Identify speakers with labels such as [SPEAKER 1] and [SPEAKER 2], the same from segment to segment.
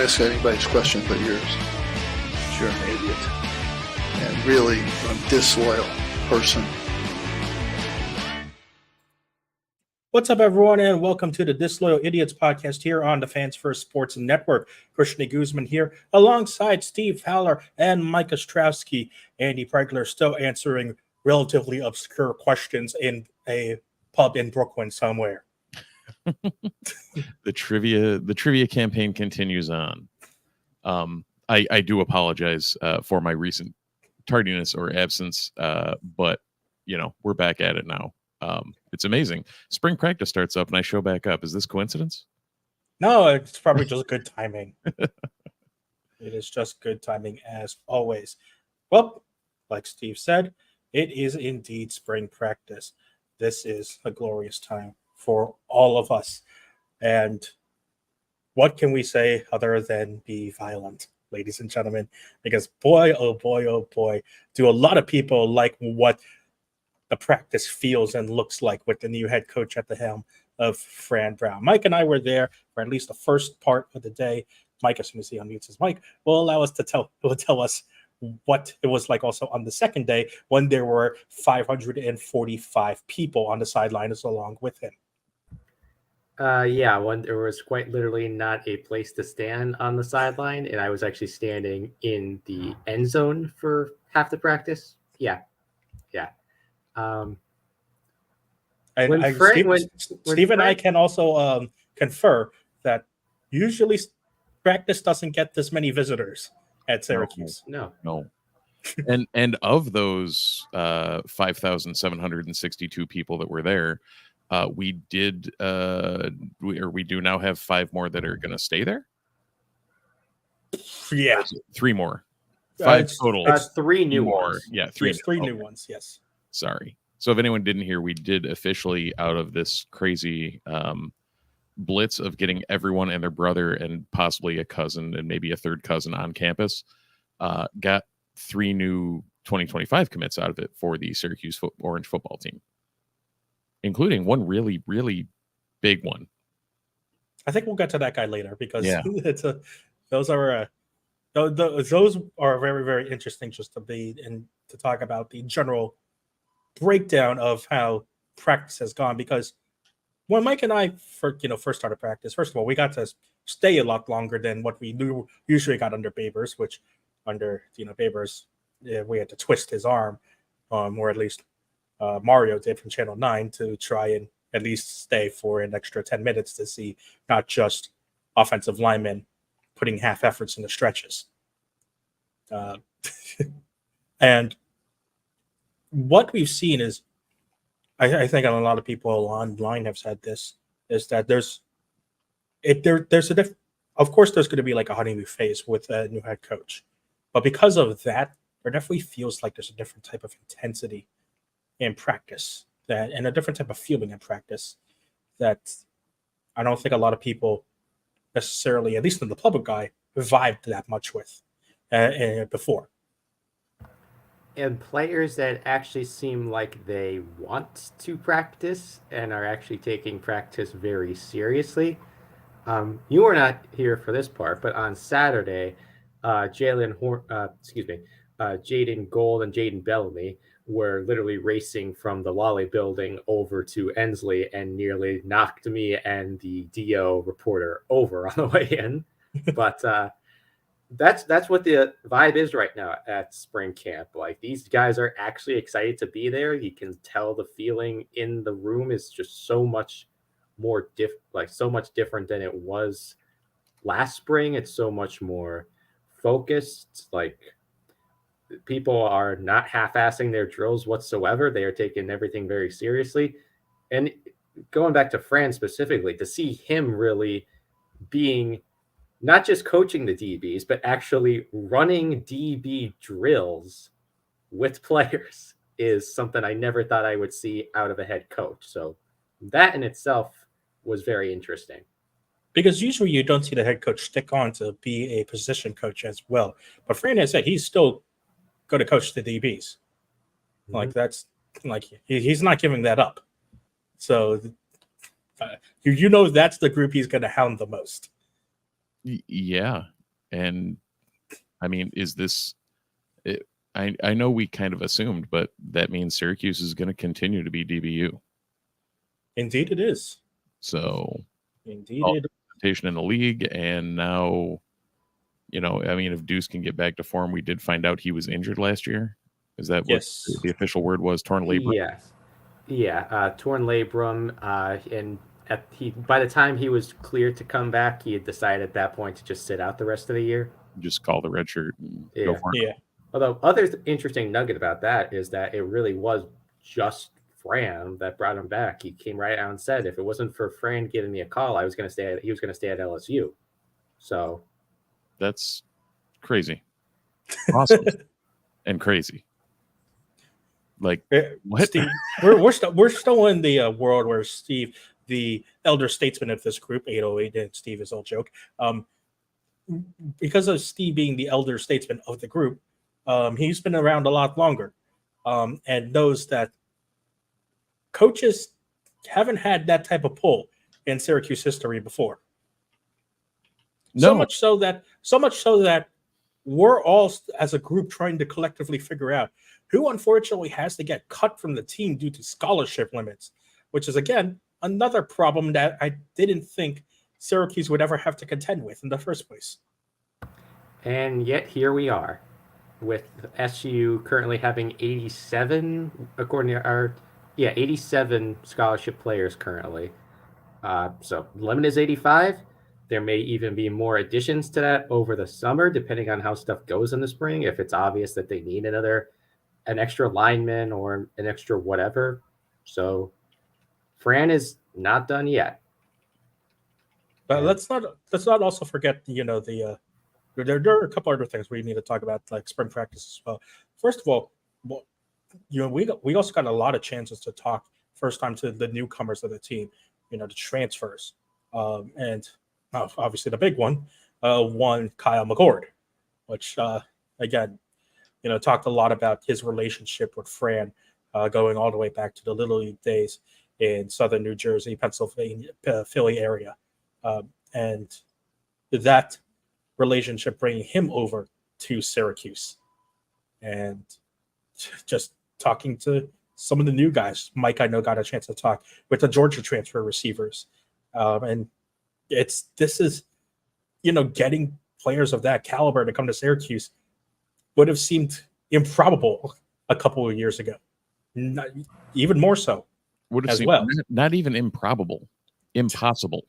[SPEAKER 1] ask anybody's question but yours. You're an idiot. And really a disloyal person.
[SPEAKER 2] What's up, everyone, and welcome to the Disloyal Idiots Podcast here on the Fans First Sports Network. Christian Guzman here, alongside Steve Haller and Mike Ostrowski. Andy Pregler still answering relatively obscure questions in a pub in Brooklyn somewhere.
[SPEAKER 3] The trivia campaign continues on. I do apologize for my recent tardiness or absence, but we're back at it now. It's amazing. Spring practice starts up and I show back up. Is this coincidence?
[SPEAKER 2] No, it's probably just good timing. It is just good timing as always. Well, like Steve said, it is indeed spring practice. This is a glorious time for all of us. And what can we say other than be violent, ladies and gentlemen? Because boy, oh boy, do a lot of people like what the practice feels and looks like with the new head coach at the helm of Fran Brown. Mike and I were there for at least the first part of the day. Mike, as soon as he unmutes his mic, will allow us to tell us what it was like also on the second day when there were 545 people on the sidelines along with him.
[SPEAKER 4] When there was quite literally not a place to stand on the sideline, and I was actually standing in the end zone for half the practice. Yeah.
[SPEAKER 2] Steve and I can also confirm that usually practice doesn't get this many visitors at Syracuse.
[SPEAKER 4] No.
[SPEAKER 3] And of those 5,762 people that were there, we do now have 5 more that are going to stay there.
[SPEAKER 2] Yeah,
[SPEAKER 3] 3 more. 5 total.
[SPEAKER 4] 3 new ones.
[SPEAKER 3] Yeah,
[SPEAKER 2] 3 new ones. Yes.
[SPEAKER 3] Sorry. So if anyone didn't hear, we did officially, out of this crazy blitz of getting everyone and their brother and possibly a cousin and maybe a third cousin on campus, got 3 new 2025 commits out of it for the Syracuse Orange football team, including one really, really big one.
[SPEAKER 2] I think we'll get to that guy later because those are very, very interesting just to be and to talk about the general breakdown of how practice has gone. Because when Mike and I first started practice, first of all, we got to stay a lot longer than what we usually got under Babers, which under Babers, we had to twist his arm, or at least Mario did from Channel 9 to try and at least stay for an extra 10 minutes to see not just offensive linemen putting half efforts in the stretches. And what we've seen is, I think a lot of people online have said this, is that of course there's going to be like a honeymoon phase with a new head coach, but because of that, there definitely feels like there's a different type of intensity in practice and a different type of feeling in practice that I don't think a lot of people necessarily, at least in the public eye, vibed that much with before.
[SPEAKER 4] And players that actually seem like they want to practice and are actually taking practice very seriously. You were not here for this part, but on Saturday, Jaden Gold and Jaden Bellamy were literally racing from the Lolly building over to Ensley and nearly knocked me and the DO reporter over on the way in. But that's what the vibe is right now at spring camp. Like, these guys are actually excited to be there. You can tell the feeling in the room is just so much more so much different than it was last spring. It's so much more focused. Like, people are not half-assing their drills whatsoever. They are taking everything very seriously. And going back to Fran specifically, to see him really being not just coaching the DBs, but actually running DB drills with players is something I never thought I would see out of a head coach. So that in itself was very interesting.
[SPEAKER 2] Because usually you don't see the head coach stick on to be a position coach as well. But Fran has said he's still going to coach the DBs. Mm-hmm. Like, that's like he's not giving that up. So that's the group he's going to hound the most.
[SPEAKER 3] Yeah. And I mean, is this? I know we kind of assumed, but that means Syracuse is going to continue to be DBU.
[SPEAKER 2] Indeed, it is.
[SPEAKER 3] So,
[SPEAKER 2] Indeed,
[SPEAKER 3] all
[SPEAKER 2] it
[SPEAKER 3] representation in the league, and now, I mean, if Deuce can get back to form, we did find out he was injured last year. Is that what
[SPEAKER 2] Yes.
[SPEAKER 3] the official word was? Torn labrum?
[SPEAKER 4] Yes. Yeah, torn labrum. And by the time he was cleared to come back, he had decided at that point to just sit out the rest of the year.
[SPEAKER 3] Just call the red shirt and go
[SPEAKER 4] Yeah.
[SPEAKER 3] for it.
[SPEAKER 2] Yeah.
[SPEAKER 4] Although other interesting nugget about that is that it really was just Fran that brought him back. He came right out and said, if it wasn't for Fran giving me a call, he was going to stay at LSU. So
[SPEAKER 3] That's crazy. Awesome. And crazy. Like, what?
[SPEAKER 2] Steve, we're still in the world where Steve, the elder statesman of this group, 808, and Steve is all joke. Because of Steve being the elder statesman of the group, he's been around a lot longer, and knows that coaches haven't had that type of pull in Syracuse history before.
[SPEAKER 3] No.
[SPEAKER 2] So much so that we're all, as a group, trying to collectively figure out who unfortunately has to get cut from the team due to scholarship limits, which is, again, another problem that I didn't think Syracuse would ever have to contend with in the first place.
[SPEAKER 4] And yet here we are, with SU currently having 87, according to 87 scholarship players currently. So limit is 85. There may even be more additions to that over the summer, depending on how stuff goes in the spring. If it's obvious that they need an extra lineman or an extra whatever. So Fran is not done yet.
[SPEAKER 2] But let's not also forget, there are a couple other things we need to talk about, like spring practice as well. First of all, we also got a lot of chances to talk first time to the newcomers of the team, the transfers, and obviously the big one, Kyle McCord, which again, talked a lot about his relationship with Fran, going all the way back to the Little League days in southern New Jersey, Pennsylvania, Philly area. And that relationship bringing him over to Syracuse, and just talking to some of the new guys. Mike, I know, got a chance to talk with the Georgia transfer receivers, and this is getting players of that caliber to come to Syracuse would have seemed improbable a couple of years ago, even more so.
[SPEAKER 3] Would have
[SPEAKER 2] as
[SPEAKER 3] seemed
[SPEAKER 2] well.
[SPEAKER 3] not even improbable, impossible.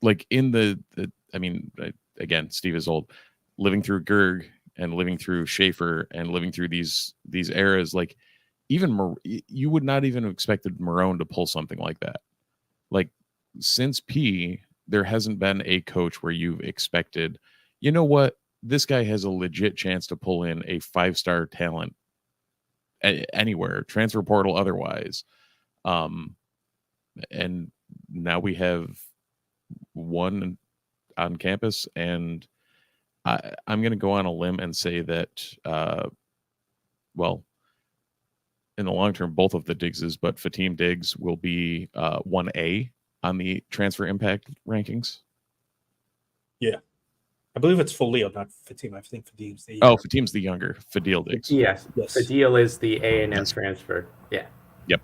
[SPEAKER 3] Like again, Steve is old, living through Gerg and living through Schaefer and living through these eras. Like, even you would not even have expected Marone to pull something like that. Like, since P, there hasn't been a coach where you've expected, you know what, this guy has a legit chance to pull in a 5-star talent anywhere, transfer portal, otherwise. And now we have one on campus, and I'm going to go on a limb and say that, in the long term, both of the Diggses, but Fatim Diggs will be 1A on the transfer impact rankings.
[SPEAKER 2] Yeah. I believe it's Fadil, not Fatim. I think Fatim's the
[SPEAKER 3] Fatim's the younger. Fadil Diggs.
[SPEAKER 4] Yes.
[SPEAKER 2] Yes.
[SPEAKER 4] Fadil is the A&M transfer. Yeah.
[SPEAKER 3] Yep.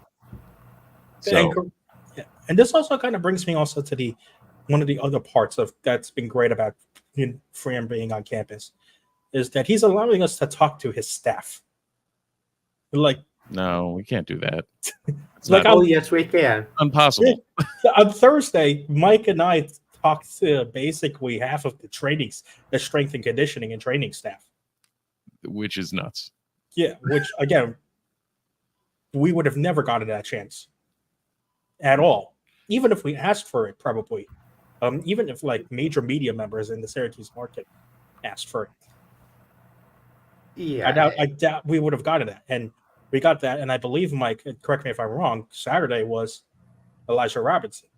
[SPEAKER 3] So,
[SPEAKER 2] and this also kind of brings me also to one of the other parts of that's been great about Fran being on campus is that he's allowing us to talk to his staff. Like,
[SPEAKER 3] no, we can't do that. It's
[SPEAKER 2] like,
[SPEAKER 4] yes, we can.
[SPEAKER 3] Impossible.
[SPEAKER 2] On Thursday, Mike and I talked to basically half of the strength and conditioning and training staff,
[SPEAKER 3] which is nuts.
[SPEAKER 2] Yeah, which again, we would have never gotten that chance at all, even if we asked for it. Probably, even if like major media members in the Syracuse market asked for it.
[SPEAKER 4] Yeah,
[SPEAKER 2] I doubt we would have gotten that, and we got that. And I believe, Mike, correct me if I'm wrong, Saturday was Elijah Robinson.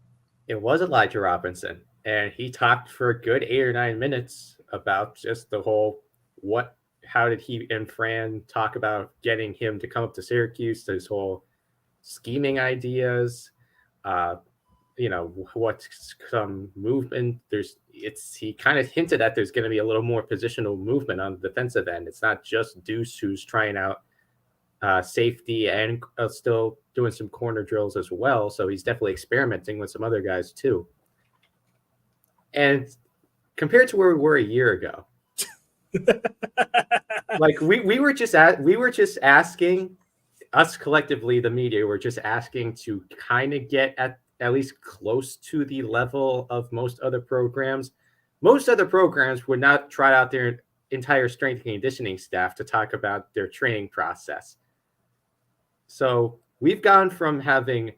[SPEAKER 4] It was Elijah Robinson, and he talked for a good 8 or 9 minutes about just the whole how did he and Fran talk about getting him to come up to Syracuse, his whole scheming ideas. what's some movement. He kind of hinted that there's going to be a little more positional movement on the defensive end. It's not just Deuce who's trying out safety and still doing some corner drills as well. So he's definitely experimenting with some other guys too. And compared to where we were a year ago, like we were just asking, us collectively, the media were just asking to kind of get at least close to the level of most other programs. Most other programs would not try out their entire strength and conditioning staff to talk about their training process. So we've gone from having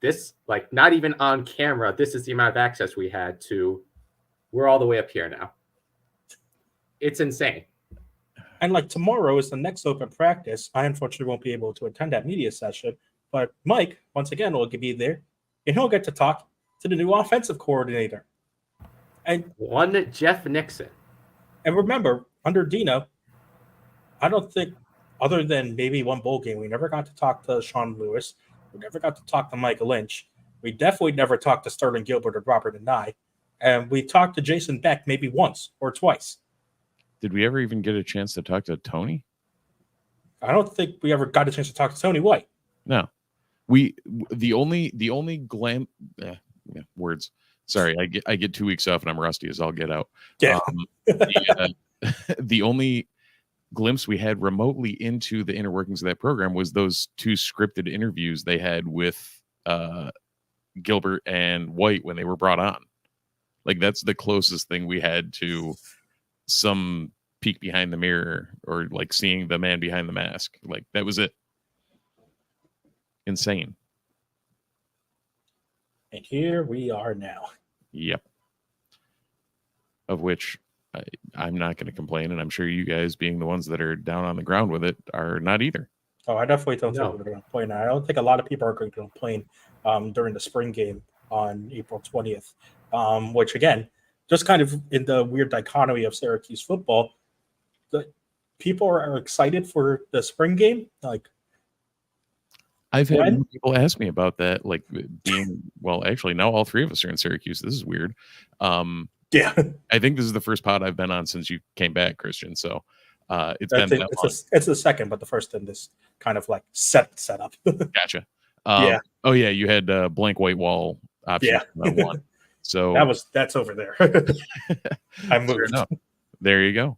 [SPEAKER 4] this, like, not even on camera, this is the amount of access we had, to we're all the way up here now. It's insane.
[SPEAKER 2] And like tomorrow is the next open practice. I unfortunately won't be able to attend that media session, but Mike, once again, will be there, and he'll get to talk to the new offensive coordinator. And
[SPEAKER 4] one Jeff Nixon.
[SPEAKER 2] And remember, under Dino, I don't think, other than maybe one bowl game, we never got to talk to Sean Lewis. We never got to talk to Mike Lynch. We definitely never talked to Sterling Gilbert or Robert and I. And we talked to Jason Beck maybe once or twice.
[SPEAKER 3] Did we ever even get a chance to talk to Tony?
[SPEAKER 2] I don't think we ever got a chance to talk to Tony White.
[SPEAKER 3] No. The only words. Sorry, I get 2 weeks off and I'm rusty as I'll get out.
[SPEAKER 2] Yeah.
[SPEAKER 3] The only glimpse we had remotely into the inner workings of that program was those 2 scripted interviews they had with Gilbert and White when they were brought on. Like, that's the closest thing we had to some peek behind the mirror, or like seeing the man behind the mask. Like, that was it. Insane.
[SPEAKER 2] And here we are now.
[SPEAKER 3] Yep. Of which I'm not going to complain, and I'm sure you guys, being the ones that are down on the ground with it, are not either.
[SPEAKER 2] Oh, I definitely don't think we're going to complain. I don't think a lot of people are going to complain during the spring game on April 20th, which, again, just kind of in the weird dichotomy of Syracuse football, the people are excited for the spring game. Like,
[SPEAKER 3] I've had people ask me about that, like being, well, actually, now all 3 of us are in Syracuse. This is weird.
[SPEAKER 2] Yeah,
[SPEAKER 3] I think this is the first pod I've been on since you came back, Christian. So it's been that long.
[SPEAKER 2] It's the second, but the first in this kind of like setup.
[SPEAKER 3] Gotcha.
[SPEAKER 2] Yeah.
[SPEAKER 3] Oh yeah, you had blank white wall option.
[SPEAKER 2] Yeah.
[SPEAKER 3] On that one. So
[SPEAKER 2] that's over there. I moved.
[SPEAKER 3] There you go.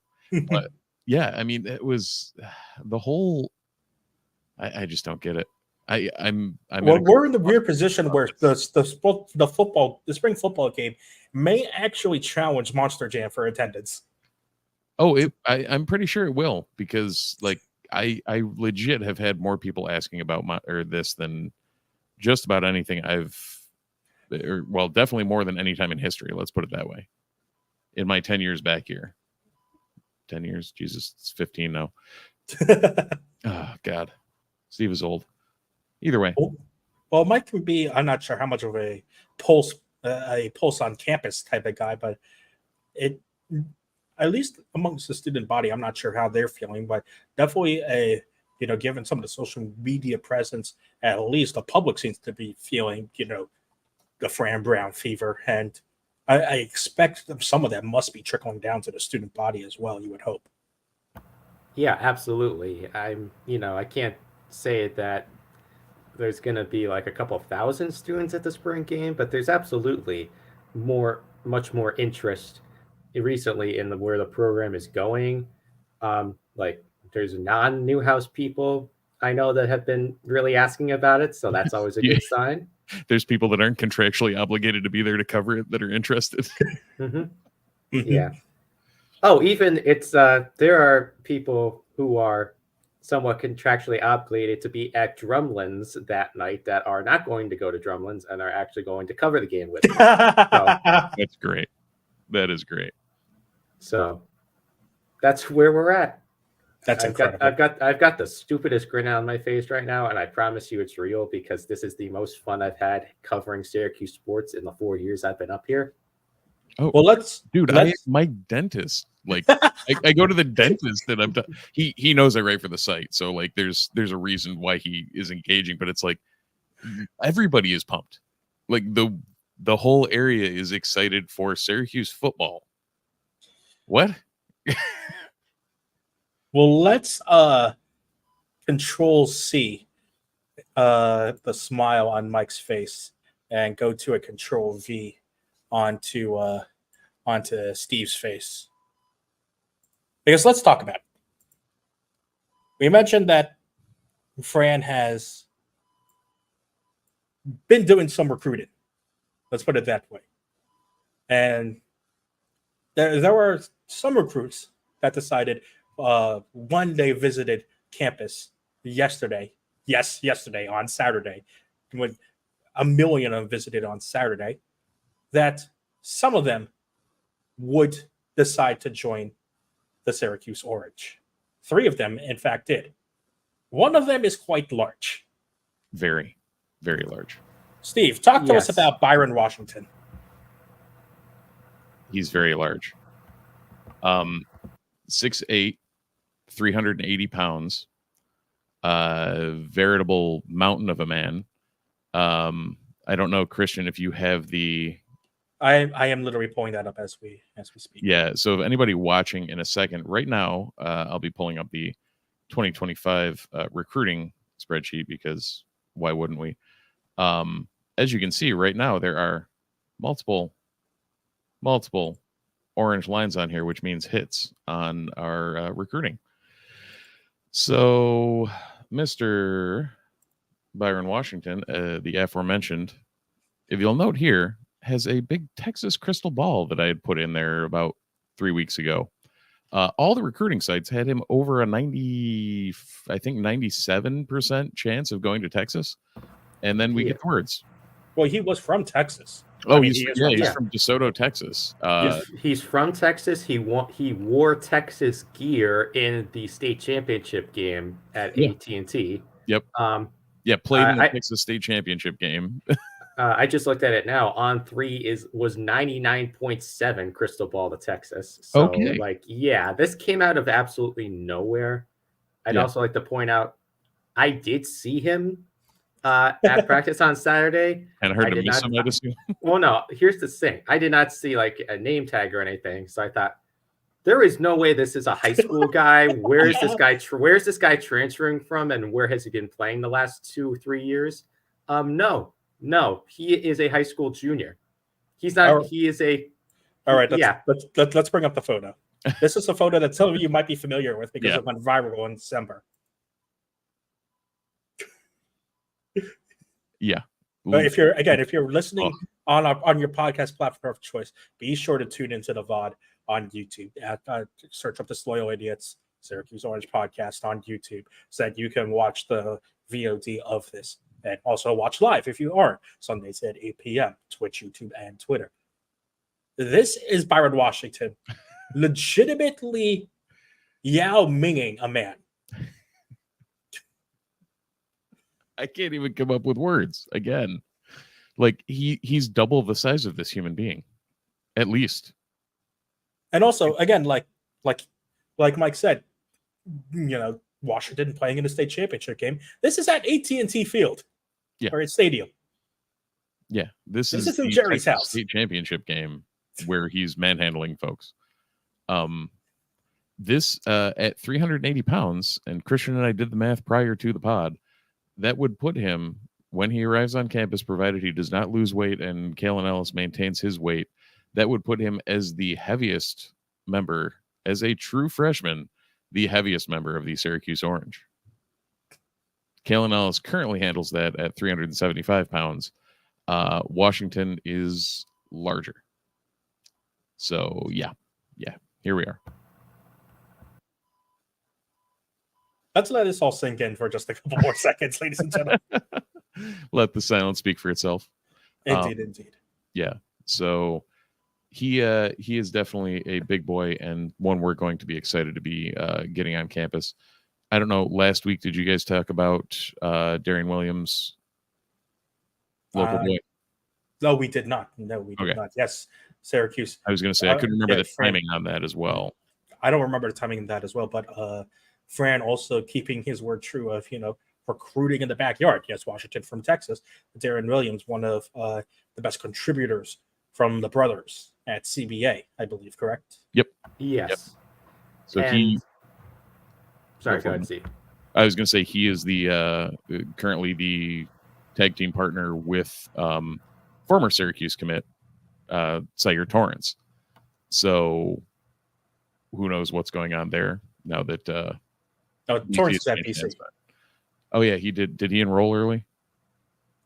[SPEAKER 3] But yeah, I mean, it was the whole. I just don't get it. I'm
[SPEAKER 2] well, we're in the weird position where the spring football game may actually challenge Monster Jam for attendance.
[SPEAKER 3] Oh, I'm pretty sure it will, because like I legit have had more people asking about this than just about anything definitely more than any time in history. Let's put it that way. In my 10 years back here. 10 years, Jesus, it's 15 now. Oh God, Steve is old. Either way.
[SPEAKER 2] Well, Mike can be, I'm not sure how much of a pulse on campus type of guy, but it, at least amongst the student body, I'm not sure how they're feeling, but definitely given some of the social media presence, at least the public seems to be feeling, the Fran Brown fever. And I expect some of that must be trickling down to the student body as well, you would hope.
[SPEAKER 4] Yeah, absolutely. I can't say that there's going to be like a couple of thousand students at the spring game, but there's absolutely much more interest recently in where the program is going. Like, there's non-Newhouse people I know that have been really asking about it, so that's always a good sign.
[SPEAKER 3] There's people that aren't contractually obligated to be there to cover it that are interested.
[SPEAKER 4] Mm-hmm. Yeah. Oh, even there are people who are somewhat contractually obligated to be at Drumlins that night that are not going to go to Drumlins and are actually going to cover the game with them.
[SPEAKER 3] That's great. That is great.
[SPEAKER 4] So that's where we're at.
[SPEAKER 2] That's incredible.
[SPEAKER 4] I've got the stupidest grin on my face right now, and I promise you it's real, because this is the most fun I've had covering Syracuse sports in the 4 years I've been up here.
[SPEAKER 3] Oh,
[SPEAKER 2] well,
[SPEAKER 3] my dentist, like I go to the dentist and I'm he knows I write for the site, so like there's a reason why he is engaging, but it's like everybody is pumped. Like the whole area is excited for Syracuse football. What?
[SPEAKER 2] Well, let's Control C the smile on Mike's face and go to a Control V onto Steve's face. Because let's talk about it. We mentioned that Fran has been doing some recruiting. Let's put it that way. And there were some recruits that decided one day visited campus yesterday. Yes, yesterday on Saturday, when 1 million of them visited on Saturday, that some of them would decide to join the Syracuse Orange. 3 of them, in fact, did. One of them is quite large.
[SPEAKER 3] Very, very large.
[SPEAKER 2] Steve, talk to us about Byron Washington.
[SPEAKER 3] He's very large. 6'8", 380 pounds. Veritable mountain of a man. I don't know, Christian, if you have the...
[SPEAKER 2] I am literally pulling that up as we speak.
[SPEAKER 3] Yeah, so if anybody watching in a second, right now, I'll be pulling up the 2025 recruiting spreadsheet, because why wouldn't we? As you can see right now, there are multiple orange lines on here, which means hits on our recruiting. So Mr. Byron Washington, the aforementioned, if you'll note here, has a big Texas crystal ball that I had put in there about 3 weeks ago. All the recruiting sites had him over a 97% chance of going to Texas. And then we get the words.
[SPEAKER 2] Well, he was from Texas.
[SPEAKER 3] Oh, he's from DeSoto, Texas.
[SPEAKER 4] He's from Texas. He wore Texas gear in the state championship game at AT&T.
[SPEAKER 3] Yep. Played in the Texas state championship game.
[SPEAKER 4] I just looked at it now. On 3 was 99.7 crystal ball to Texas. So, this came out of absolutely nowhere. I'd also like to point out, I did see him at practice on Saturday.
[SPEAKER 3] And heard him miss him, I assume.
[SPEAKER 4] Well, no, here's the thing. I did not see like a name tag or anything. So I thought, there is no way this is a high school guy. Where is this guy? Where's this guy transferring from? And where has he been playing the last 2-3 years? No, he is a high school junior. He's not. He is a.
[SPEAKER 2] All right. Let's bring up the photo. This is a photo that some of you might be familiar with because it went viral in December. Yeah. But if you're listening on your podcast platform of choice, be sure to tune into the VOD on YouTube. Search up Disloyal Idiots Syracuse Orange Podcast on YouTube so that you can watch the VOD of this. And also watch live if you aren't. Sundays at 8 p.m. Twitch, YouTube, and Twitter. This is Byron Washington legitimately Yao Minging a man.
[SPEAKER 3] I can't even come up with words again. Like he's double the size of this human being, at least. And also, again, like Mike said,
[SPEAKER 2] Washington playing in a state championship game. This is at AT&T Field, or its stadium.
[SPEAKER 3] Yeah, this is
[SPEAKER 2] in Jerry's house.
[SPEAKER 3] State championship game where he's manhandling folks. This at 380 pounds, and Christian and I did the math prior to the pod. That would put him, when he arrives on campus, provided he does not lose weight and Kalen Ellis maintains his weight, that would put him as the heaviest member, as a true freshman, the heaviest member of the Syracuse Orange. Kalen Ellis currently handles that at 375 pounds. Washington is larger. So, yeah, here we are.
[SPEAKER 2] Let's let this all sink in for just a couple more seconds, ladies and gentlemen.
[SPEAKER 3] Let the silence speak for itself.
[SPEAKER 2] Indeed.
[SPEAKER 3] Yeah. So he is definitely a big boy and one we're going to be excited to be getting on campus. I don't know. Last week, did you guys talk about Darian Williams, local boy?
[SPEAKER 2] No, we did not. No, we did not. Yes, Syracuse.
[SPEAKER 3] I was going to say I couldn't remember the timing on that as well.
[SPEAKER 2] I don't remember the timing of that as well, but Fran also keeping his word true of recruiting in the backyard. Yes, Washington from Texas. Darren Williams, one of the best contributors from the brothers at CBA, I believe, correct?
[SPEAKER 3] Yep.
[SPEAKER 4] Yes.
[SPEAKER 3] So
[SPEAKER 4] Sorry, go ahead, Steve.
[SPEAKER 3] I was going to say he is the currently the tag team partner with former Syracuse commit Sayer Torrance. So who knows what's going on there now that
[SPEAKER 2] Torrance is at BC.
[SPEAKER 3] Oh yeah, he did. Did he enroll early?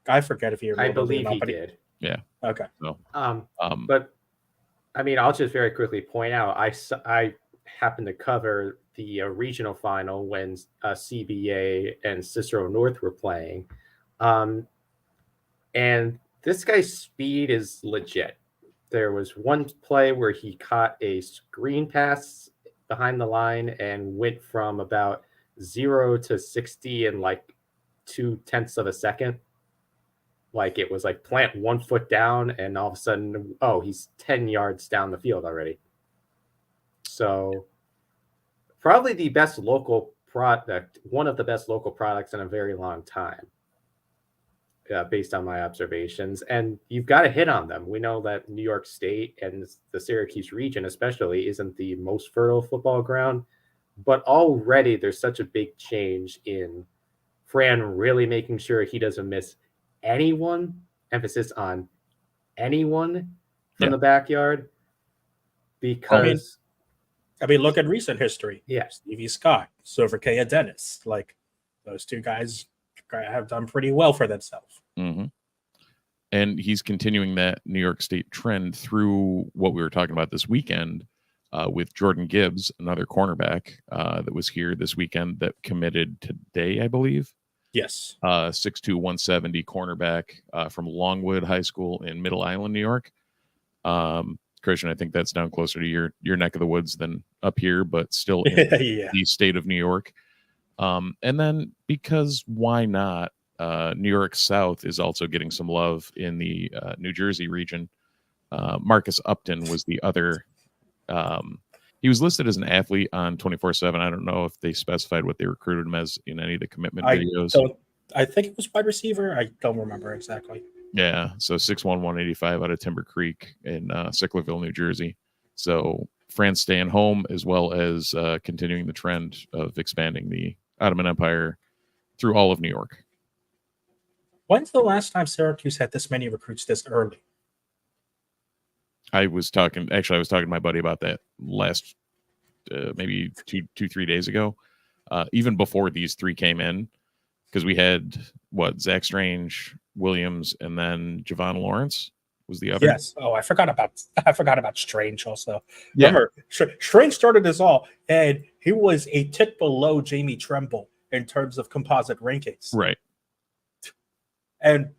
[SPEAKER 2] I forget if he enrolled.
[SPEAKER 4] I believe he did.
[SPEAKER 3] Yeah.
[SPEAKER 2] Okay.
[SPEAKER 3] So,
[SPEAKER 4] but I mean, I'll just very quickly point out I happened to cover the regional final when CBA and Cicero North were playing, and this guy's speed is legit. There was one play where he caught a screen pass behind the line and went from about 0 to 60 in like 0.2 of a second. Like it was like plant 1 foot down and all of a sudden, oh, he's 10 yards down the field already. So probably the best local product, one of the best local products in a very long time, based on my observations. And you've got to hit on them. We know that New York State and the Syracuse region especially isn't the most fertile football ground, but already there's such a big change in Fran really making sure he doesn't miss anyone, emphasis on anyone from the backyard, because
[SPEAKER 2] I mean, look at recent history.
[SPEAKER 4] Yeah.
[SPEAKER 2] Stevie Scott, Soverkea Dennis, like those two guys have done pretty well for themselves.
[SPEAKER 3] Mm-hmm. And he's continuing that New York State trend through what we were talking about this weekend with Jordan Gibbs, another cornerback that was here this weekend that committed today, I believe.
[SPEAKER 2] Yes.
[SPEAKER 3] 6'2", 170 cornerback from Longwood High School in Middle Island, New York. Christian, I think that's down closer to your neck of the woods than up here, but still in the state of New York. And then because why not? New York South is also getting some love in the New Jersey region. Marcus Upton was the other. He was listed as an athlete on 24/7. I don't know if they specified what they recruited him as in any of the commitment videos.
[SPEAKER 2] I think it was wide receiver. I don't remember exactly.
[SPEAKER 3] Yeah, so 6'1", 185 out of Timber Creek in Sicklerville, New Jersey. So France staying home as well as continuing the trend of expanding the Ottoman Empire through all of New York.
[SPEAKER 2] When's the last time Syracuse had this many recruits this early?
[SPEAKER 3] I was talking to my buddy about that last maybe 3 days ago, even before these three came in, because we had Zach Strange, Williams, and then Javon Lawrence was the other.
[SPEAKER 2] Yes. Oh, I forgot about Strange also.
[SPEAKER 3] Yeah.
[SPEAKER 2] Remember, Strange started this all, and he was a tick below Jamie Tremble in terms of composite rankings.
[SPEAKER 3] Right.
[SPEAKER 2] And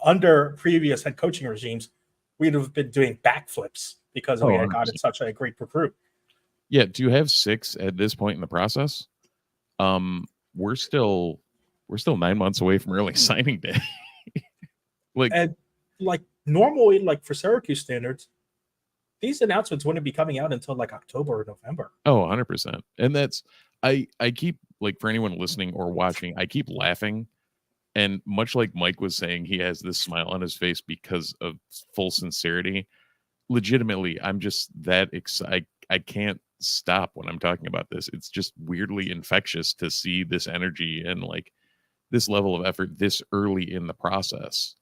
[SPEAKER 2] under previous head coaching regimes, we'd have been doing backflips because we had gotten such a great recruit.
[SPEAKER 3] Yeah. Do you have 6 at this point in the process? We're still 9 months away from early signing day.
[SPEAKER 2] Normally, for Syracuse standards, these announcements wouldn't be coming out until October or November.
[SPEAKER 3] Oh, 100%. And that's, I keep, for anyone listening or watching, I keep laughing. And much like Mike was saying, he has this smile on his face because of full sincerity. Legitimately, I'm just that excited. I can't stop when I'm talking about this. It's just weirdly infectious to see this energy and this level of effort this early in the process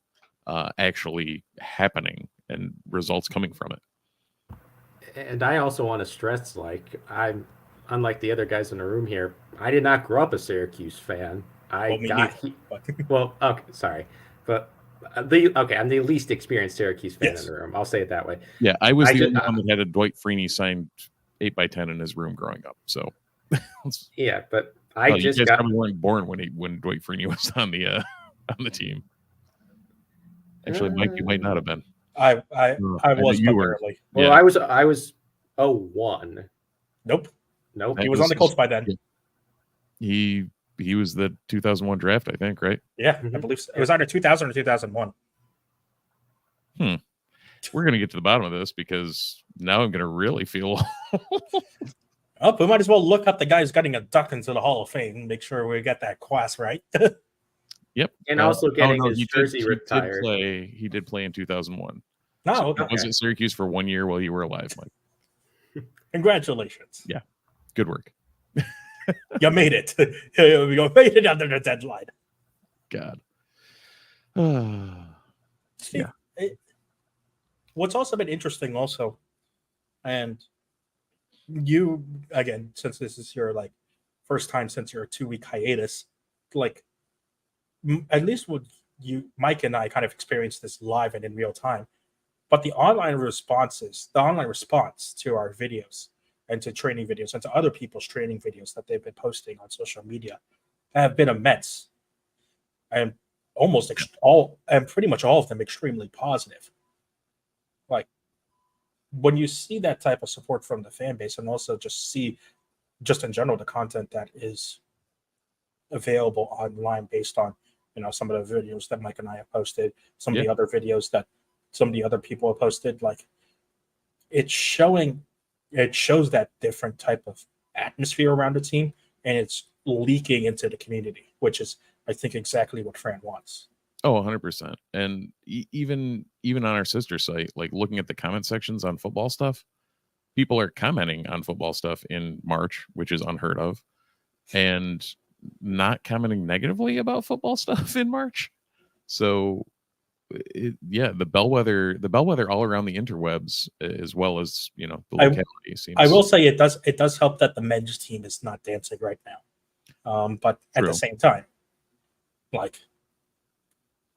[SPEAKER 3] actually happening and results coming from it.
[SPEAKER 4] And I also want to stress, I'm unlike the other guys in the room here, I did not grow up a Syracuse fan. I'm the least experienced Syracuse fan in the room. I'll say it that way.
[SPEAKER 3] Yeah, I was the only one that had a Dwight Freeney signed 8x10 in his room growing up. So
[SPEAKER 4] yeah, but
[SPEAKER 3] you guys probably weren't born when Dwight Freeney was on the team. Actually, Mike, you might not have been.
[SPEAKER 2] I was early.
[SPEAKER 4] Well, yeah. I was 01.
[SPEAKER 2] Nope. He was on the Colts by then.
[SPEAKER 3] He was the 2001 draft, I think, right?
[SPEAKER 2] Yeah, I believe so. It was either 2000 or 2001.
[SPEAKER 3] We're going to get to the bottom of this because now I'm going to really feel
[SPEAKER 2] Oh, we might as well look up the guy who's getting inducted into the Hall of Fame and make sure we get that class right.
[SPEAKER 3] Yep.
[SPEAKER 4] And also getting his
[SPEAKER 3] he
[SPEAKER 4] jersey retired.
[SPEAKER 3] He did play in 2001.
[SPEAKER 2] No,
[SPEAKER 3] So
[SPEAKER 2] okay.
[SPEAKER 3] I was at Syracuse for 1 year while you were alive, Mike.
[SPEAKER 2] Congratulations.
[SPEAKER 3] Yeah. Good work.
[SPEAKER 2] You made it. You made it under the deadline.
[SPEAKER 3] God.
[SPEAKER 2] See, what's also been interesting also, and you, again, since this is your like first time since your 2-week hiatus, like at least with you, Mike and I kind of experienced this live and in real time, but the online response to our videos and to training videos and to other people's training videos that they've been posting on social media have been immense, and pretty much all of them extremely positive. Like when you see that type of support from the fan base, and also just in general the content that is available online based on some of the videos that Mike and I have posted, some of the other videos that some of the other people have posted, like it shows that different type of atmosphere around the team, and it's leaking into the community, which is, I think, exactly what Fran wants.
[SPEAKER 3] Oh, 100%. And even on our sister site, like looking at the comment sections on football stuff, people are commenting on football stuff in March, which is unheard of, and not commenting negatively about football stuff in March. So the bellwether all around the interwebs, as well as the locality seems.
[SPEAKER 2] I will say it does help that the men's team is not dancing right now, but at the same time, like,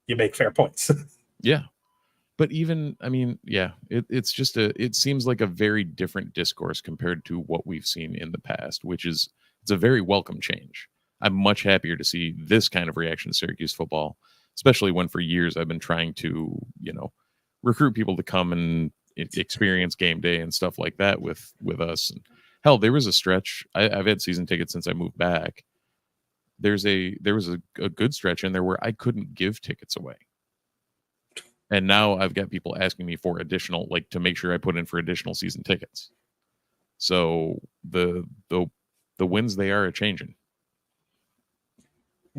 [SPEAKER 2] you make fair points.
[SPEAKER 3] Yeah, but even it's just it seems like a very different discourse compared to what we've seen in the past, which is it's a very welcome change. I'm much happier to see this kind of reaction to Syracuse football, especially when for years I've been trying to, recruit people to come and experience game day and stuff like that with us. And hell, there was a stretch. I've had season tickets since I moved back. There was a good stretch in there where I couldn't give tickets away. And now I've got people asking me for additional, like, to make sure I put in for additional season tickets. So the winds, they are changing.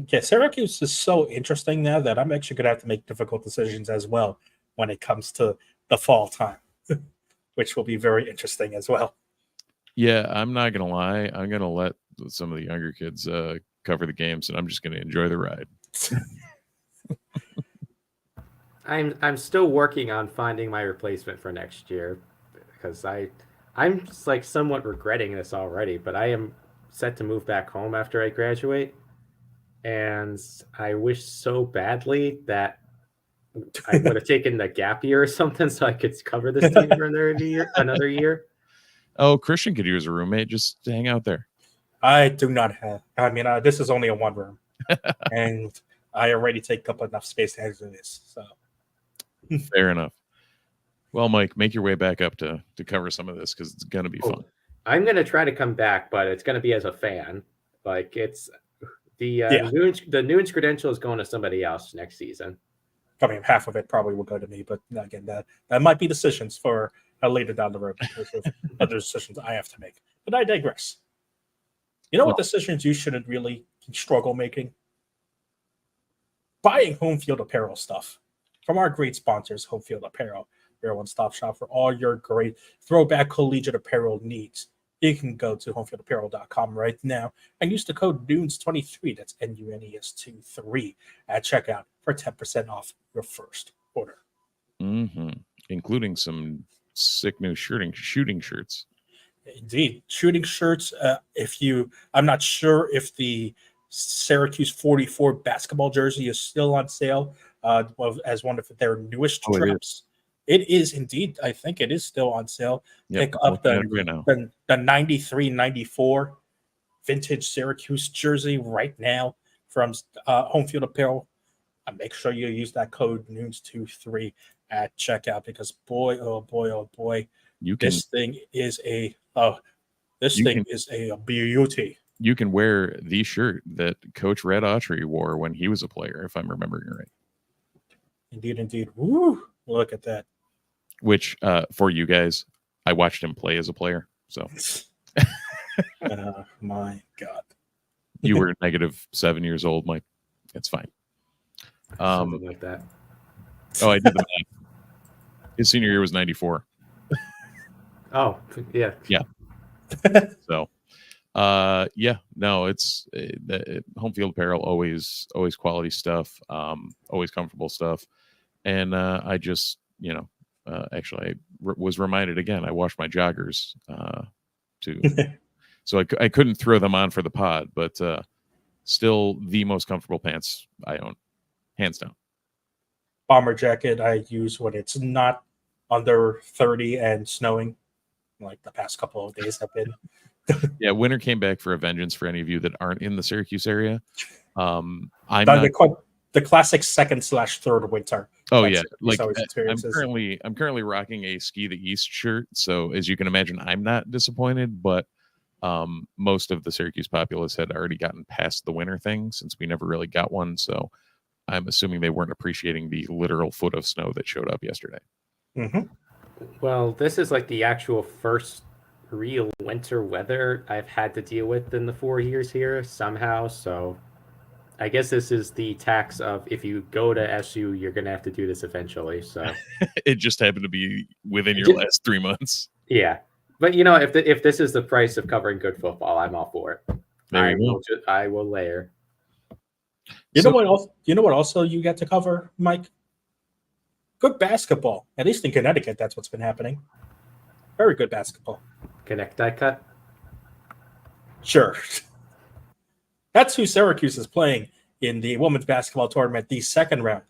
[SPEAKER 2] Yeah, Syracuse is so interesting now that I'm actually going to have to make difficult decisions as well when it comes to the fall time, which will be very interesting as well.
[SPEAKER 3] Yeah, I'm not going to lie. I'm going to let some of the younger kids cover the games, and I'm just going to enjoy the ride.
[SPEAKER 4] I'm still working on finding my replacement for next year, because I'm just like somewhat regretting this already, but I am set to move back home after I graduate. And I wish so badly that I would have taken the gap year or something so I could cover this team for another year.
[SPEAKER 3] Oh, Christian could use a roommate. Just hang out there.
[SPEAKER 2] I do not have. I mean, this is only a one room, and I already take up enough space to handle this. So
[SPEAKER 3] fair enough. Well, Mike, make your way back up to cover some of this, because it's gonna be fun.
[SPEAKER 4] I'm gonna try to come back, but it's gonna be as a fan. Like, it's the Nunes credential is going to somebody else next season.
[SPEAKER 2] I mean, half of it probably will go to me, but again, that might be decisions for later down the road because of other decisions I have to make. But I digress. You know what decisions you shouldn't really struggle making? Buying home field apparel stuff from our great sponsors, Home Field Apparel, your one-stop shop for all your great throwback collegiate apparel needs. You can go to homefieldapparel.com right now and use the code NUNES23, that's NUNES23, at checkout for 10% off your first order.
[SPEAKER 3] Mm-hmm. Including some sick new shooting shirts.
[SPEAKER 2] Indeed. Shooting shirts. I'm not sure if the Syracuse 44 basketball jersey is still on sale as one of their newest drops. It is indeed. I think it is still on sale.
[SPEAKER 3] Yep,
[SPEAKER 2] pick up the 93-94 vintage Syracuse jersey right now from Home Field Apparel. Make sure you use that code NUNES23 at checkout, because boy, oh boy, this thing is a beauty.
[SPEAKER 3] You can wear the shirt that Coach Red Autry wore when he was a player, if I'm remembering right.
[SPEAKER 2] Indeed. Woo! Look at that.
[SPEAKER 3] Which, for you guys, I watched him play as a player. So
[SPEAKER 2] Oh my God.
[SPEAKER 3] You were -7 years old, Mike. It's fine.
[SPEAKER 4] Something like that.
[SPEAKER 3] Oh, I did the math. His senior year was 94.
[SPEAKER 4] Oh, yeah.
[SPEAKER 3] So, no, it's home field apparel, always quality stuff, always comfortable stuff. And I just, actually, I was reminded again, I washed my joggers so I couldn't throw them on for the pod, but still the most comfortable pants I own, hands down.
[SPEAKER 2] Bomber jacket I use when it's not under 30 and snowing, like the past couple of days have been.
[SPEAKER 3] Yeah, winter came back for a vengeance for any of you that aren't in the Syracuse area.
[SPEAKER 2] The classic second/third winter.
[SPEAKER 3] Oh yeah,
[SPEAKER 2] like
[SPEAKER 3] I'm currently rocking a Ski the East shirt, so as you can imagine, I'm not disappointed. But most of the Syracuse populace had already gotten past the winter thing since we never really got one. So I'm assuming they weren't appreciating the literal foot of snow that showed up yesterday.
[SPEAKER 2] Mm-hmm.
[SPEAKER 4] Well, this is like the actual first real winter weather I've had to deal with in the 4 years here somehow. So I guess this is the tax of if you go to SU, you're going to have to do this eventually. So
[SPEAKER 3] it just happened to be within your last 3 months.
[SPEAKER 4] Yeah. But, if this is the price of covering good football, I'm all for it. I will layer.
[SPEAKER 2] You know what also you get to cover, Mike? Good basketball. At least in Connecticut, that's what's been happening. Very good basketball.
[SPEAKER 4] Connect die cut?
[SPEAKER 2] Sure. That's who Syracuse is playing in the women's basketball tournament, the second round.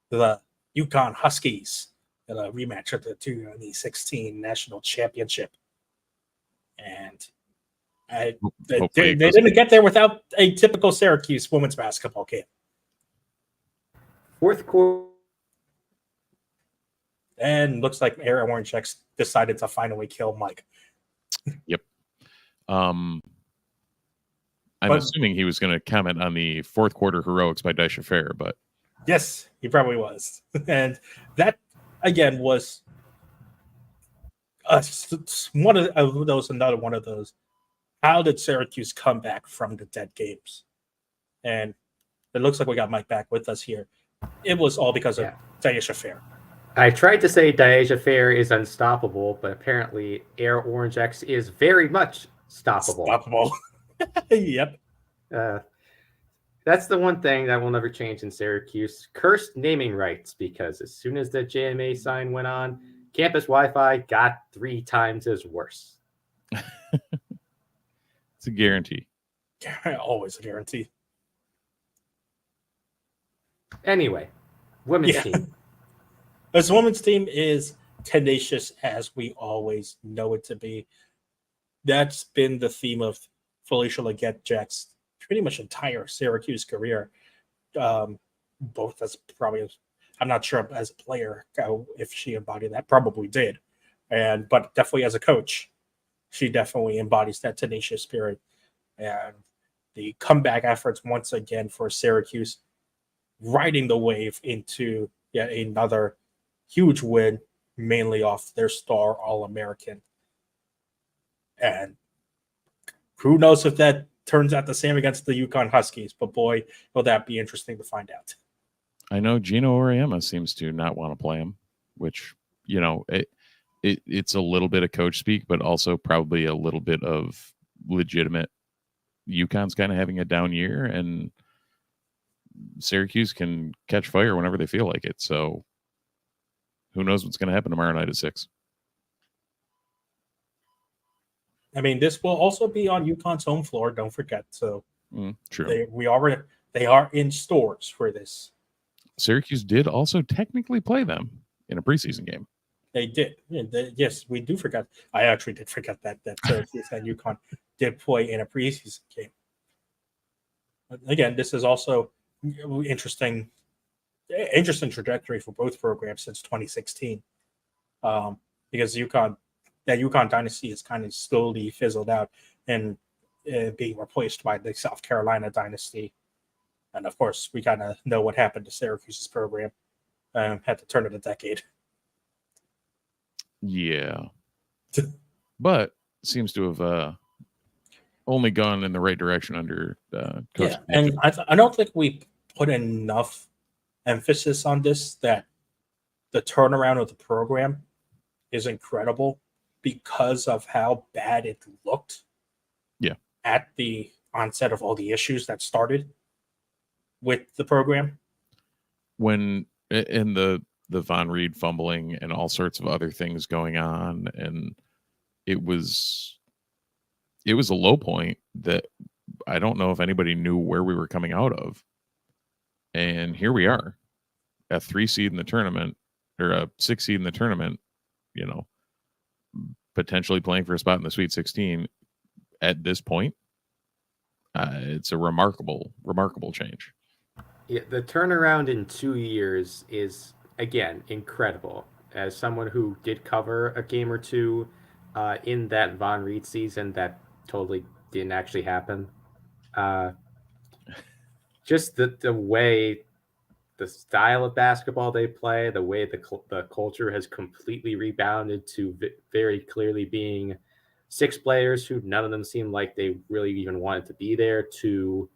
[SPEAKER 2] The UConn Huskies in a rematch of the 2016 national championship. And they didn't get there without a typical Syracuse women's basketball game.
[SPEAKER 4] Fourth quarter.
[SPEAKER 2] And looks like Aaron Warrenchek decided to finally kill Mike.
[SPEAKER 3] Yep. I'm assuming he was going to comment on the fourth quarter heroics by Daisha Fair, but
[SPEAKER 2] yes, he probably was. And that again was another one of those. How did Syracuse come back from the dead games? And it looks like we got Mike back with us here. It was all because of Daisha Fair.
[SPEAKER 4] I tried to say Daisha Fair is unstoppable, but apparently Air Orange X is very much stoppable.
[SPEAKER 2] Yep.
[SPEAKER 4] That's the one thing that will never change in Syracuse. Cursed naming rights, because as soon as the JMA sign went on, campus Wi-Fi got 3 times as worse.
[SPEAKER 3] It's a guarantee.
[SPEAKER 2] Always a guarantee.
[SPEAKER 4] Anyway, women's team.
[SPEAKER 2] This women's team is tenacious as we always know it to be. That's been the theme of Felicia Legette-Jack's pretty much entire Syracuse career. Both as I'm not sure as a player if she embodied that. Probably did. But definitely as a coach, she definitely embodies that tenacious spirit. And the comeback efforts once again for Syracuse, riding the wave into yet another huge win, mainly off their star All-American. And who knows if that turns out the same against the UConn Huskies, but boy, will that be interesting to find out.
[SPEAKER 3] I know Gino Auriemma seems to not want to play him, which, it's a little bit of coach speak, but also probably a little bit of legitimate. UConn's kind of having a down year, and Syracuse can catch fire whenever they feel like it. So who knows what's going to happen tomorrow night at 6.
[SPEAKER 2] I mean, this will also be on UConn's home floor. Don't forget. So
[SPEAKER 3] true.
[SPEAKER 2] They are in stores for this.
[SPEAKER 3] Syracuse did also technically play them in a preseason game.
[SPEAKER 2] They did. Yes, we do forget. I actually did forget that Syracuse and UConn did play in a preseason game. But again, this is also interesting trajectory for both programs since 2016, because UConn dynasty is kind of slowly fizzled out and being replaced by the South Carolina dynasty. And of course, we kind of know what happened to Syracuse's program at the turn of the decade.
[SPEAKER 3] Yeah. But seems to have only gone in the right direction under Coach.
[SPEAKER 2] Yeah, and I don't think we put enough emphasis on this, that the turnaround of the program is incredible because of how bad it looked.
[SPEAKER 3] Yeah.
[SPEAKER 2] At the onset of all the issues that started with the program.
[SPEAKER 3] When in the Von Reed fumbling and all sorts of other things going on, and it was a low point that I don't know if anybody knew where we were coming out of. And here we are, a 3 seed in the tournament, or a 6 seed in the tournament, you know, potentially playing for a spot in the Sweet 16 at this point. It's a remarkable change.
[SPEAKER 4] Yeah, the turnaround in 2 years is, again, incredible. As someone who did cover a game or two in that Von Reed season, that totally didn't actually happen. Just the way, the style of basketball they play, the way the culture has completely rebounded to very clearly being 6 players who none of them seemed like they really even wanted to be there, to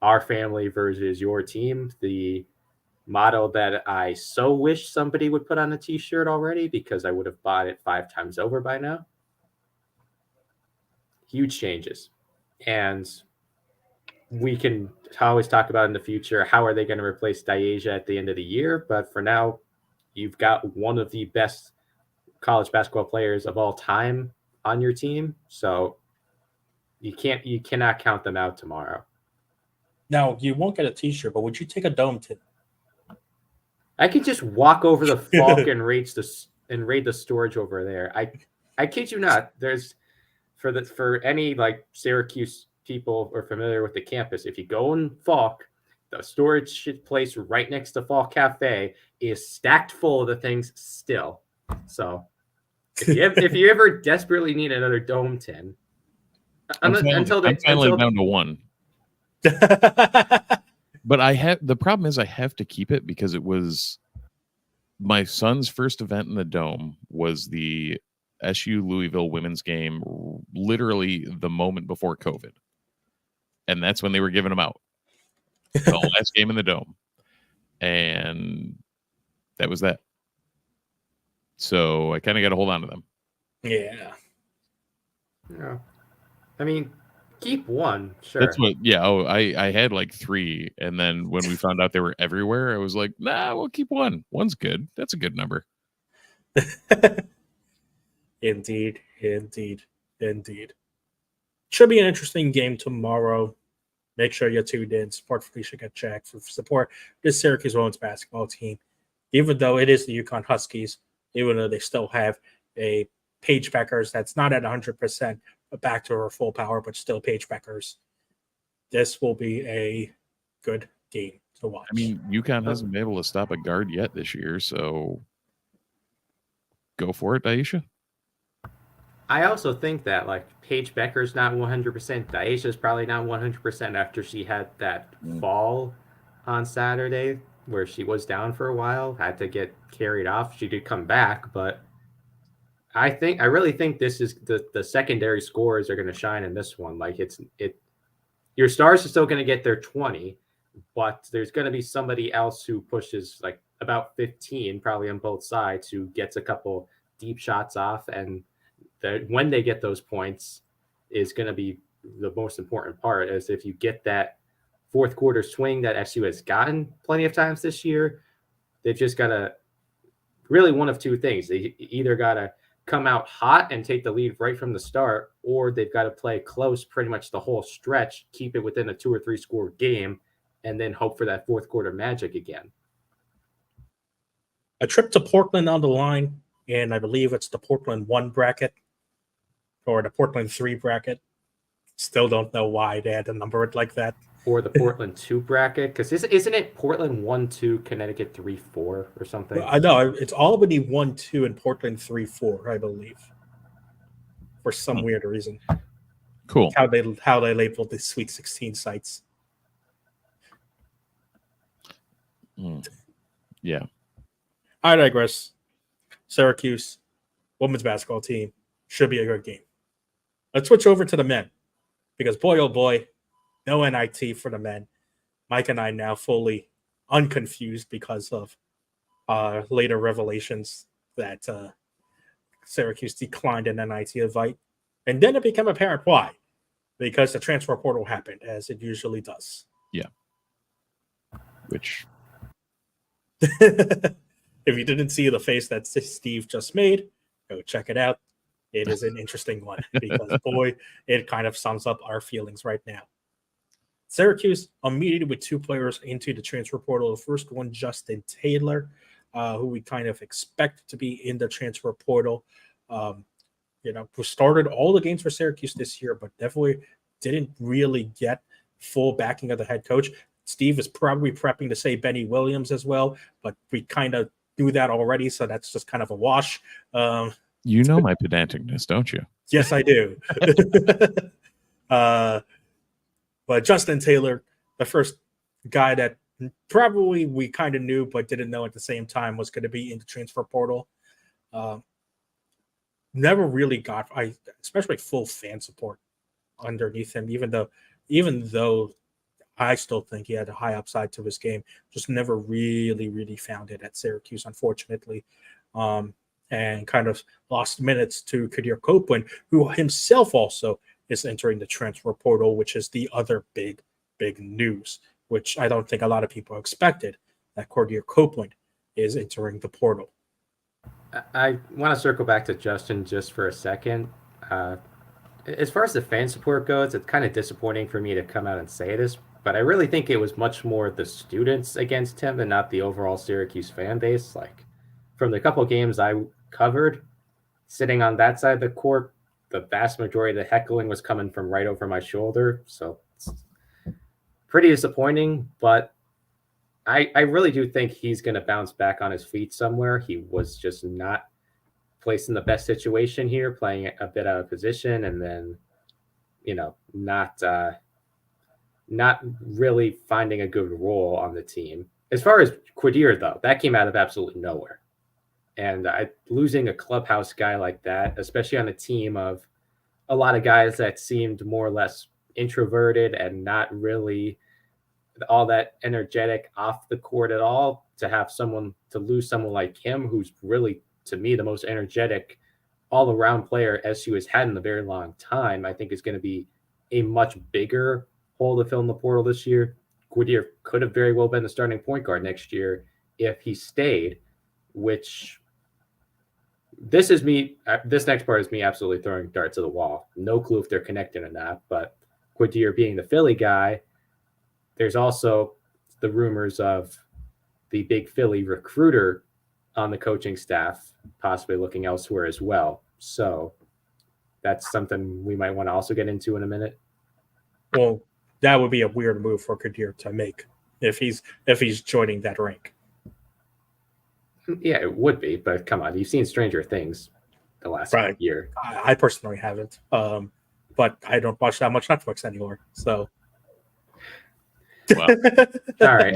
[SPEAKER 4] our family versus your team, the motto that I so wish somebody would put on a t-shirt already, because I would have bought it 5 times over by now. Huge changes. And we can always talk about in the future, how are they going to replace Diasia at the end of the year? But for now, you've got one of the best college basketball players of all time on your team. So you cannot count them out tomorrow. Now,
[SPEAKER 2] you won't get a t-shirt, but would you take a dome tip?
[SPEAKER 4] I could just walk over the Falk and raid the storage over there. I kid you not. There's for any like Syracuse people are familiar with the campus. If you go in Falk, the storage place right next to Falk is stacked full of the things still. So if you ever desperately need another dome tin,
[SPEAKER 3] I'm finally down to 1. But the problem is I have to keep it because it was my son's first event in the dome was the SU Louisville women's game, literally the moment before COVID. And that's when they were giving them out. The last game in the dome. And that was that. So I kind of got to hold on to them.
[SPEAKER 2] Yeah.
[SPEAKER 4] Yeah. I mean, keep 1, sure.
[SPEAKER 3] That's what, yeah. Oh, I had like 3. And then when we found out they were everywhere, I was like, nah, we'll keep 1. 1's good. That's a good number.
[SPEAKER 2] Indeed. Should be an interesting game tomorrow. Make sure you're tuned in. Support Felicia Gatchak for support this Syracuse women's basketball team. Even though it is the UConn Huskies, even though they still have a Paige Beckers that's not at 100%, but back to her full power, but still Paige Beckers. This will be a good game to watch.
[SPEAKER 3] I mean, UConn hasn't been able to stop a guard yet this year, so go for it, Daisha.
[SPEAKER 4] I also think that like Paige Becker's not 100%. Daisha's probably not 100% after she had that fall on Saturday where she was down for a while, had to get carried off. She did come back, but I really think this is the secondary scores are going to shine in this one. Like your stars are still going to get their 20, but there's going to be somebody else who pushes like about 15, probably on both sides, who gets a couple deep shots off, and when they get those points is going to be the most important part. Is if you get that fourth quarter swing that SU has gotten plenty of times this year, they've just got to really one of 2 things. They either got to come out hot and take the lead right from the start, or they've got to play close pretty much the whole stretch, keep it within a 2 or 3 score game, and then hope for that fourth quarter magic again.
[SPEAKER 2] A trip to Portland on the line, and I believe it's the Portland 1 bracket or the Portland 3 bracket. Still don't know why they had to number it like that.
[SPEAKER 4] Or the Portland 2 bracket, because isn't it Portland 1-2, Connecticut 3-4 or something?
[SPEAKER 2] I know it's Albany 1-2 and Portland 3-4, I believe, for some weird reason.
[SPEAKER 3] Cool.
[SPEAKER 2] How they labeled the Sweet 16 sites.
[SPEAKER 3] Yeah.
[SPEAKER 2] I digress. Syracuse women's basketball team should be a good game. Let's switch over to the men. because boy, oh boy, no NIT for the men. Mike and I now fully unconfused because of later revelations that Syracuse declined an NIT invite. And then it became apparent why. Because the transfer portal happened, as it usually does.
[SPEAKER 3] Yeah. Which...
[SPEAKER 2] If you didn't see the face that Steve just made, go check it out. It is an interesting one because, boy, it kind of sums up our feelings right now. Syracuse immediately with 2 players into the transfer portal. The first one, Justin Taylor, who we kind of expect to be in the transfer portal. Who started all the games for Syracuse this year, but definitely didn't really get full backing of the head coach. Steve is probably prepping to say Benny Williams as well, but we kind of do that already, so that's just kind of a wash.
[SPEAKER 3] You know my pedanticness, don't you?
[SPEAKER 2] Yes, I do. But Justin Taylor, the first guy that probably we kind of knew but didn't know at the same time was going to be in the transfer portal. Never really got, especially full fan support underneath him, even though I still think he had a high upside to his game, just never really found it at Syracuse, unfortunately. And kind of lost minutes to Kadir Copeland, who himself also is entering the transfer portal, which is the other big news, which I don't think a lot of people expected, that Kadir Copeland is entering the portal.
[SPEAKER 4] I want to circle back to Justin just for a second. As far as the fan support goes, it's kind of disappointing for me to come out and say this, but I really think it was much more the students against him and not the overall Syracuse fan base. Like, from the couple games I covered, sitting on that side of the court, the vast majority of the heckling was coming from right over my shoulder. So it's pretty disappointing, but I really do think he's going to bounce back on his feet somewhere. He was just not placed in the best situation here, playing a bit out of position, and then, not really finding a good role on the team. As far as Kadir, though, that came out of absolutely nowhere. And losing a clubhouse guy like that, especially on a team of a lot of guys that seemed more or less introverted and not really all that energetic off the court at all, to lose someone like him, who's really, to me, the most energetic all-around player SU has had in a very long time, I think is going to be a much bigger hole to fill in the portal this year. Kadir could have very well been the starting point guard next year if he stayed, which this next part is me absolutely throwing darts at the wall. No clue if they're connected or not, but Kadir being the Philly guy, there's also the rumors of the big Philly recruiter on the coaching staff possibly looking elsewhere as well. So that's something we might want to also get into in a minute.
[SPEAKER 2] Well, that would be a weird move for Kadir to make if he's joining that rank.
[SPEAKER 4] Yeah, it would be, but come on, you've seen Stranger Things the last year.
[SPEAKER 2] I personally haven't, but I don't watch that much Netflix anymore. So,
[SPEAKER 3] wow.
[SPEAKER 4] All right.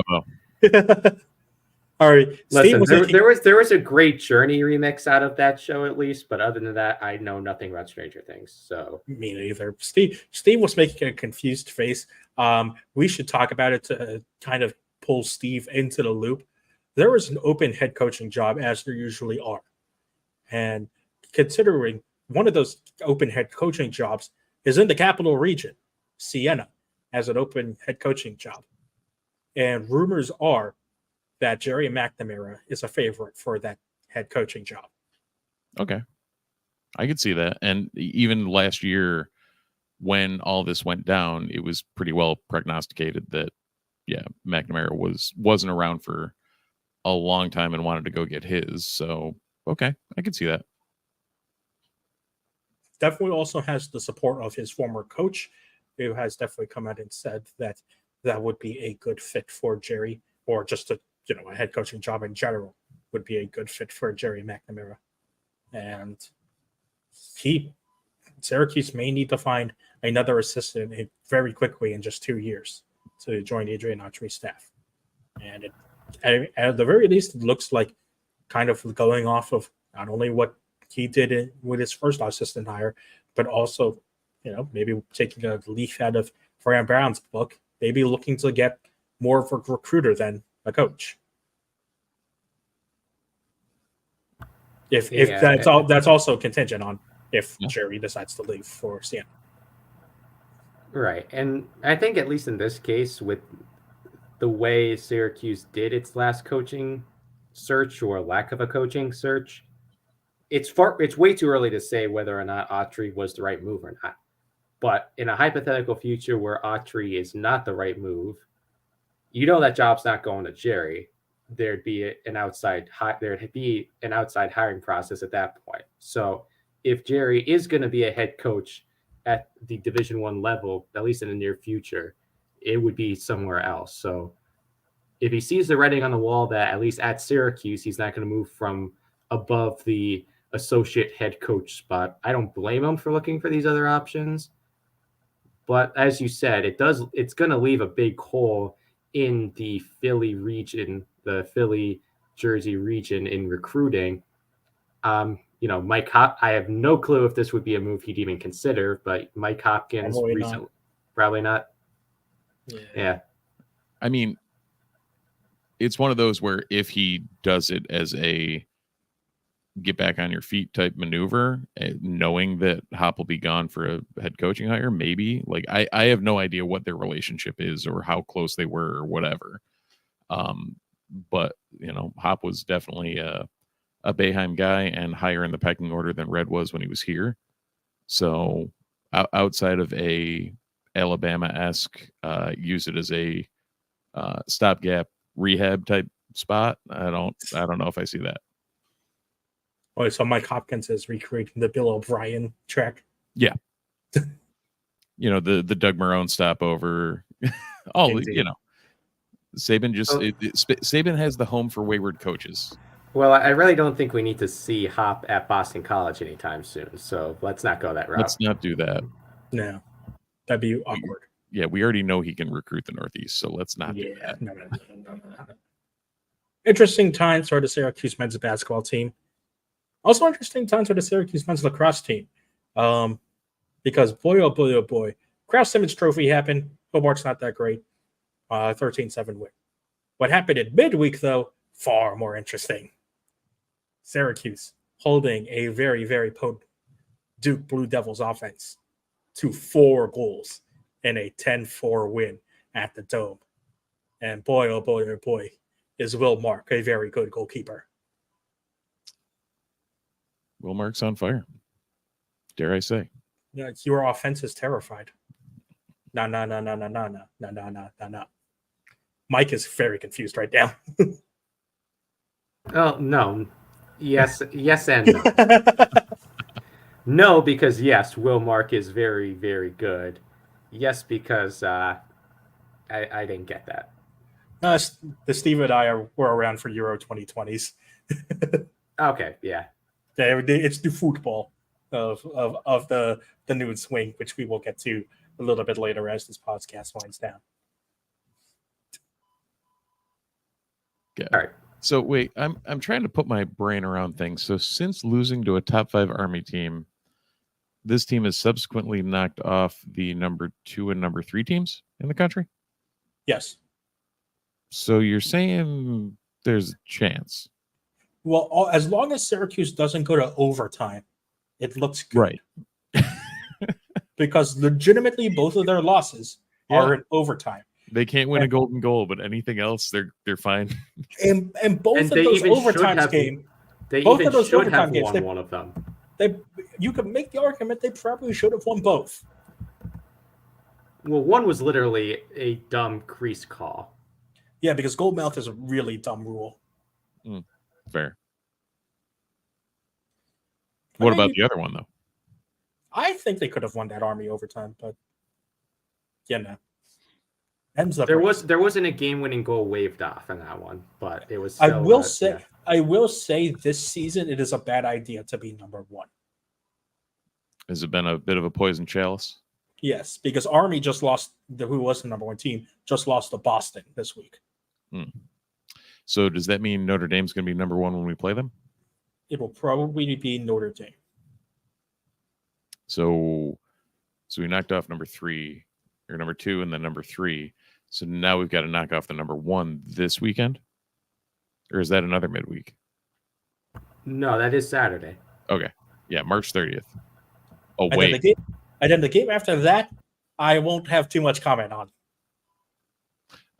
[SPEAKER 2] All right.
[SPEAKER 4] Listen, there was a great Journey remix out of that show, at least, but other than that, I know nothing about Stranger Things. So
[SPEAKER 2] me neither. Steve was making a confused face. We should talk about it to kind of pull Steve into the loop. There was an open head coaching job, as there usually are. And considering one of those open head coaching jobs is in the capital region, Siena, as an open head coaching job. And rumors are that Jerry McNamara is a favorite for that head coaching job.
[SPEAKER 3] Okay. I could see that. And even last year, when all this went down, it was pretty well prognosticated that, McNamara wasn't around for a long time and wanted to go get his. So, okay, I could see that.
[SPEAKER 2] Definitely also has the support of his former coach, who has definitely come out and said that would be a good fit for Jerry, or just a head coaching job in general would be a good fit for Jerry McNamara. And Syracuse may need to find another assistant very quickly in just 2 years to join Adrian Autry's staff. And at the very least, it looks like, kind of going off of not only what he did with his first assistant hire, but also maybe taking a leaf out of Fran Brown's book, maybe looking to get more of a recruiter than a coach. If that's also contingent on if Jerry decides to leave for Siena.
[SPEAKER 4] Right. And I think at least in this case, with the way Syracuse did its last coaching search or lack of a coaching search, it's way too early to say whether or not Autry was the right move or not. But in a hypothetical future where Autry is not the right move, that job's not going to Jerry. There'd be an outside hiring process at that point. So if Jerry is going to be a head coach at the Division I level, at least in the near future, it would be somewhere else. So if he sees the writing on the wall that at least at Syracuse, he's not going to move from above the associate head coach spot, I don't blame him for looking for these other options. But as you said, it's going to leave a big hole in the Philly region, the Philly Jersey region in recruiting. Mike I have no clue if this would be a move he'd even consider, but Mike Hopkins probably not. Yeah.
[SPEAKER 3] I mean, it's one of those where if he does it as a get back on your feet type maneuver, knowing that Hop will be gone for a head coaching hire, maybe. Like I have no idea what their relationship is or how close they were or whatever. But Hop was definitely a Boeheim guy and higher in the pecking order than Red was when he was here. So outside of a Alabama-esque, use it as a stopgap rehab type spot, I don't know if I see that.
[SPEAKER 2] Oh, so Mike Hopkins is recreating the Bill O'Brien track.
[SPEAKER 3] Yeah. The Doug Marrone stopover. Saban has the home for wayward coaches.
[SPEAKER 4] Well, I really don't think we need to see Hop at Boston College anytime soon. So let's not go that route.
[SPEAKER 3] Let's not do that.
[SPEAKER 2] No, that'd be awkward.
[SPEAKER 3] Yeah, we already know he can recruit the Northeast, so let's not do that.
[SPEAKER 2] No. Interesting times for the Syracuse men's basketball team. Also interesting times for the Syracuse men's lacrosse team. Because boy, oh boy, oh boy. Kraus Simmons Trophy happened. Hobart's not that great. 13-7 win. What happened in midweek, though, far more interesting. Syracuse holding a very, very potent Duke Blue Devils offense to 4 goals in a 10-4 win at the Dome. And boy, oh boy, oh boy, is Will Mark a very good goalkeeper.
[SPEAKER 3] Will Mark's on fire. Dare I say?
[SPEAKER 2] Yeah, your offense is terrified. No. Mike is very confused right now.
[SPEAKER 4] Oh, no. Yes and no. No, because yes, Will Mark is very, very good. Yes, because I didn't get that.
[SPEAKER 2] The Steve and I were around for Euro 2020s.
[SPEAKER 4] Okay, yeah.
[SPEAKER 2] It's the football of the new swing, which we will get to a little bit later as this podcast winds down.
[SPEAKER 3] Okay. All right. So wait, I'm trying to put my brain around things. So since losing to a top 5 Army team, this team has subsequently knocked off the number 2 and number 3 teams in the country?
[SPEAKER 2] Yes.
[SPEAKER 3] So you're saying there's a chance?
[SPEAKER 2] Well, as long as Syracuse doesn't go to overtime, it looks good.
[SPEAKER 3] Right.
[SPEAKER 2] Because legitimately both of their losses are in overtime.
[SPEAKER 3] They can't win a golden goal, but anything else, they're fine.
[SPEAKER 2] And both of those overtime games, both of those overtime games,
[SPEAKER 4] one of them.
[SPEAKER 2] You could make the argument they probably should have won both.
[SPEAKER 4] Well, one was literally a dumb crease call.
[SPEAKER 2] Yeah, because goalmouth is a really dumb rule.
[SPEAKER 3] Fair. What about the other one, though?
[SPEAKER 2] I think they could have won that Army overtime, but no.
[SPEAKER 4] There wasn't a game-winning goal waved off in that one, but it was.
[SPEAKER 2] I will say this season it is a bad idea to be number 1.
[SPEAKER 3] Has it been a bit of a poison chalice?
[SPEAKER 2] Yes, because Army just lost. Who was the number 1 team? Just lost to Boston this week.
[SPEAKER 3] So does that mean Notre Dame's going to be number 1 when we play them?
[SPEAKER 2] It will probably be Notre Dame.
[SPEAKER 3] So So we knocked off number 2 and then number 3. So now we've got to knock off the number 1 this weekend? Or is that another midweek?
[SPEAKER 4] No, that is Saturday.
[SPEAKER 3] Okay. Yeah, March 30th. Oh,
[SPEAKER 2] And
[SPEAKER 3] wait.
[SPEAKER 2] then the game after that, I won't have too much comment on.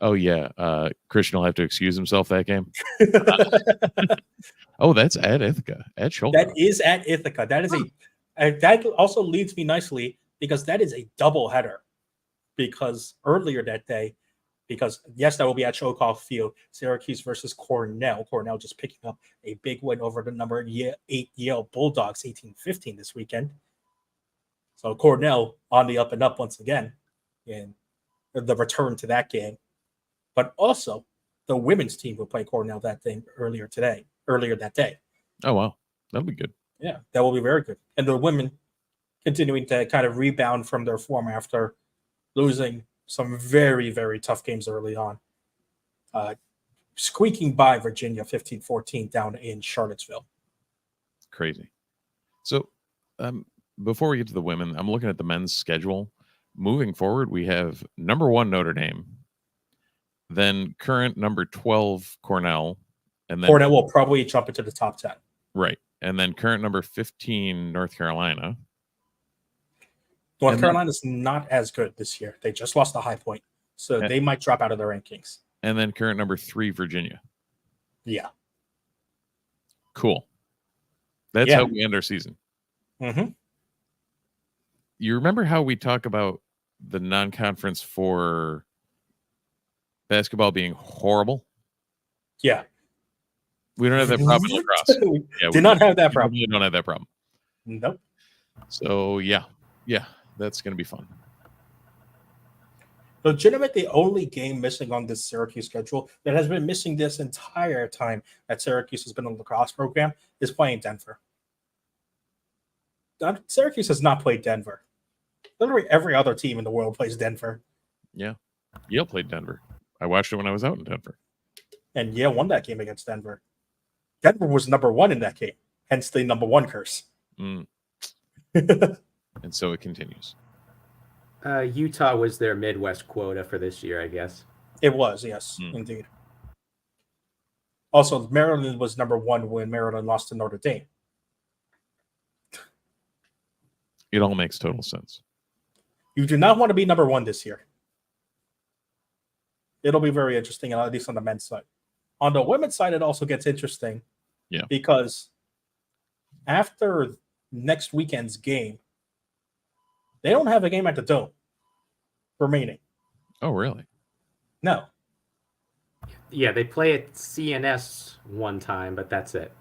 [SPEAKER 3] Oh, yeah. Christian will have to excuse himself that game. Oh, that's at Ithaca. At Shoulder.
[SPEAKER 2] That is at Ithaca. That is that also leads me nicely because that is a double header. Because earlier that day, that will be at Shokoff Field, Syracuse versus Cornell. Cornell just picking up a big win over the number 8 Yale Bulldogs, 18-15 this weekend. So Cornell on the up and up once again in the return to that game. But also the women's team will play Cornell earlier that day.
[SPEAKER 3] Oh, wow. That'll be good.
[SPEAKER 2] Yeah, that will be very good. And the women continuing to kind of rebound from their form after losing some very, very tough games early on. Squeaking by Virginia 15-14 down in Charlottesville.
[SPEAKER 3] Crazy. So before we get to the women, I'm looking at the men's schedule. Moving forward, we have number 1 Notre Dame, then current number 12 Cornell, and then
[SPEAKER 2] Cornell will probably jump into the top 10.
[SPEAKER 3] Right. And then current number 15 North Carolina.
[SPEAKER 2] North Carolina's not as good this year. They just lost the High Point, so they might drop out of the rankings.
[SPEAKER 3] And then current number 3 Virginia.
[SPEAKER 2] Yeah.
[SPEAKER 3] Cool. That's how we end our season.
[SPEAKER 2] Mm-hmm.
[SPEAKER 3] You remember how we talk about the non-conference for basketball being horrible?
[SPEAKER 2] Yeah.
[SPEAKER 3] We don't have that problem in lacrosse. Yeah,
[SPEAKER 2] do not have that problem.
[SPEAKER 3] We don't have that problem.
[SPEAKER 2] Nope.
[SPEAKER 3] So, yeah, that's going to be fun.
[SPEAKER 2] Legitimately, the only game missing on this Syracuse schedule that has been missing this entire time that Syracuse has been in the lacrosse program is playing Denver. Syracuse has not played Denver. Literally every other team in the world plays Denver.
[SPEAKER 3] Yeah. Yale played Denver. I watched it when I was out in Denver.
[SPEAKER 2] And Yale won that game against Denver. Denver was number 1 in that game, hence the number 1 curse.
[SPEAKER 3] And so it continues.
[SPEAKER 4] Utah was their Midwest quota for this year, I guess.
[SPEAKER 2] It was, yes, indeed. Also, Maryland was number 1 when Maryland lost to Notre Dame.
[SPEAKER 3] It all makes total sense.
[SPEAKER 2] You do not want to be number 1 this year. It'll be very interesting, at least on the men's side. On the women's side, it also gets interesting.
[SPEAKER 3] Yeah.
[SPEAKER 2] Because after next weekend's game, they don't have a game at the Dome remaining.
[SPEAKER 3] Oh, really?
[SPEAKER 2] No.
[SPEAKER 4] Yeah, they play at CNS one time, but that's it.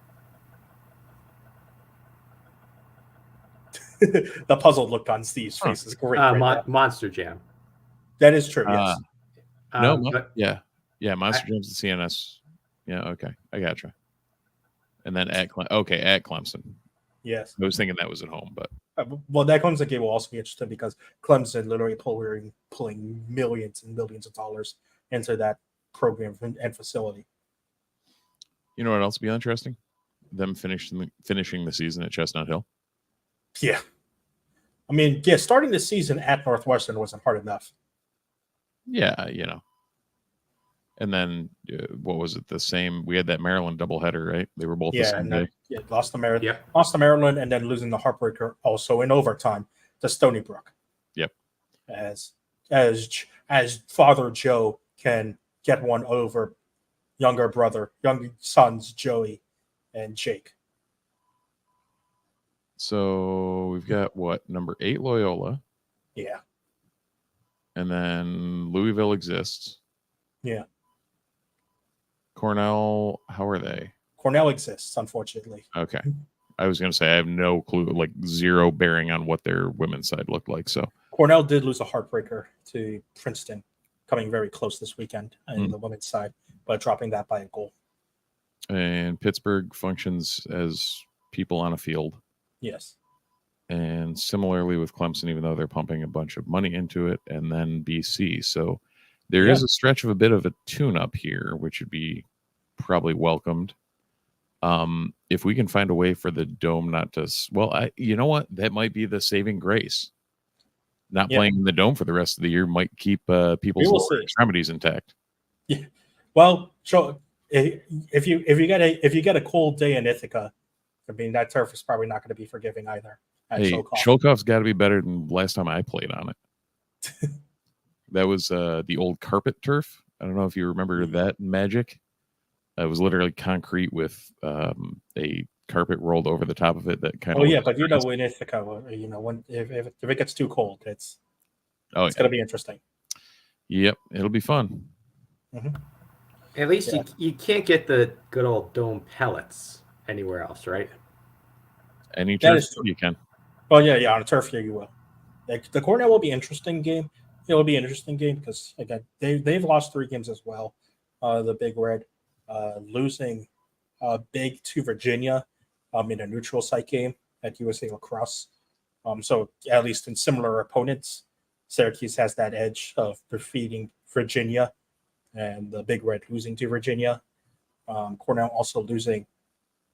[SPEAKER 2] The puzzled look on Steve's face is great.
[SPEAKER 4] Monster Jam.
[SPEAKER 2] That is true, yes.
[SPEAKER 3] Monster Jam's the CNS. Yeah, okay. I gotcha. And then at Clemson.
[SPEAKER 2] Yes.
[SPEAKER 3] I was thinking that was at home, but
[SPEAKER 2] well, that Clemson game will also be interesting because Clemson literally pulling millions and millions of dollars into that program and facility.
[SPEAKER 3] You know what else would be interesting? Them finishing the season at Chestnut Hill.
[SPEAKER 2] Yeah. I mean, starting the season at Northwestern wasn't hard enough.
[SPEAKER 3] Yeah, And then, what was it? The same. We had that Maryland doubleheader, right? They were both the same day.
[SPEAKER 2] Yeah, lost to Maryland, and then losing the heartbreaker also in overtime to Stony Brook.
[SPEAKER 3] Yep.
[SPEAKER 2] As Father Joe can get one over young sons Joey and Jake.
[SPEAKER 3] So we've got number 8 Loyola.
[SPEAKER 2] Yeah.
[SPEAKER 3] And then Louisville exists.
[SPEAKER 2] Yeah.
[SPEAKER 3] Cornell, how are they?
[SPEAKER 2] Cornell exists, unfortunately.
[SPEAKER 3] Okay. I was going to say I have no clue, like zero bearing on what their women's side looked like. So
[SPEAKER 2] Cornell did lose a heartbreaker to Princeton, coming very close this weekend in the women's side, but dropping that by a goal.
[SPEAKER 3] And Pittsburgh functions as people on a field.
[SPEAKER 2] Yes.
[SPEAKER 3] And similarly with Clemson, even though they're pumping a bunch of money into it, and then BC. So there is a stretch of a bit of a tune-up here, which would be probably welcomed. If we can find a way for the Dome not to... Well, you know what? That might be the saving grace. not
[SPEAKER 2] Yeah.
[SPEAKER 3] playing in the dome for the rest of the year might keep people's
[SPEAKER 2] will
[SPEAKER 3] lower
[SPEAKER 2] see.
[SPEAKER 3] extremities intact.
[SPEAKER 2] Yeah. Well, so if you get a cold day in Ithaca, I mean that turf is probably not going to be forgiving either. At
[SPEAKER 3] Hey,
[SPEAKER 2] Sholkoff.
[SPEAKER 3] Sholkoff's got to be better than last time I played on it. That was the old carpet turf. I don't know if you remember that magic. It was literally concrete with a carpet rolled over the top of it. That kind of.
[SPEAKER 2] Oh yeah, but in Ithaca, when if it gets too cold, it's going to be interesting.
[SPEAKER 3] Yep, it'll be fun.
[SPEAKER 2] Mm-hmm.
[SPEAKER 4] At least you can't get the good old dome pellets anywhere else, right?
[SPEAKER 3] Any turf you can.
[SPEAKER 2] Oh yeah, on a turf here you will. Like, the Cornell will be an interesting game. It will be an interesting game because again they've lost 3 games as well. The Big Red losing big to Virginia in a neutral site game at USA Lacrosse. So at least in similar opponents, Syracuse has that edge of defeating Virginia and the Big Red losing to Virginia. Cornell also losing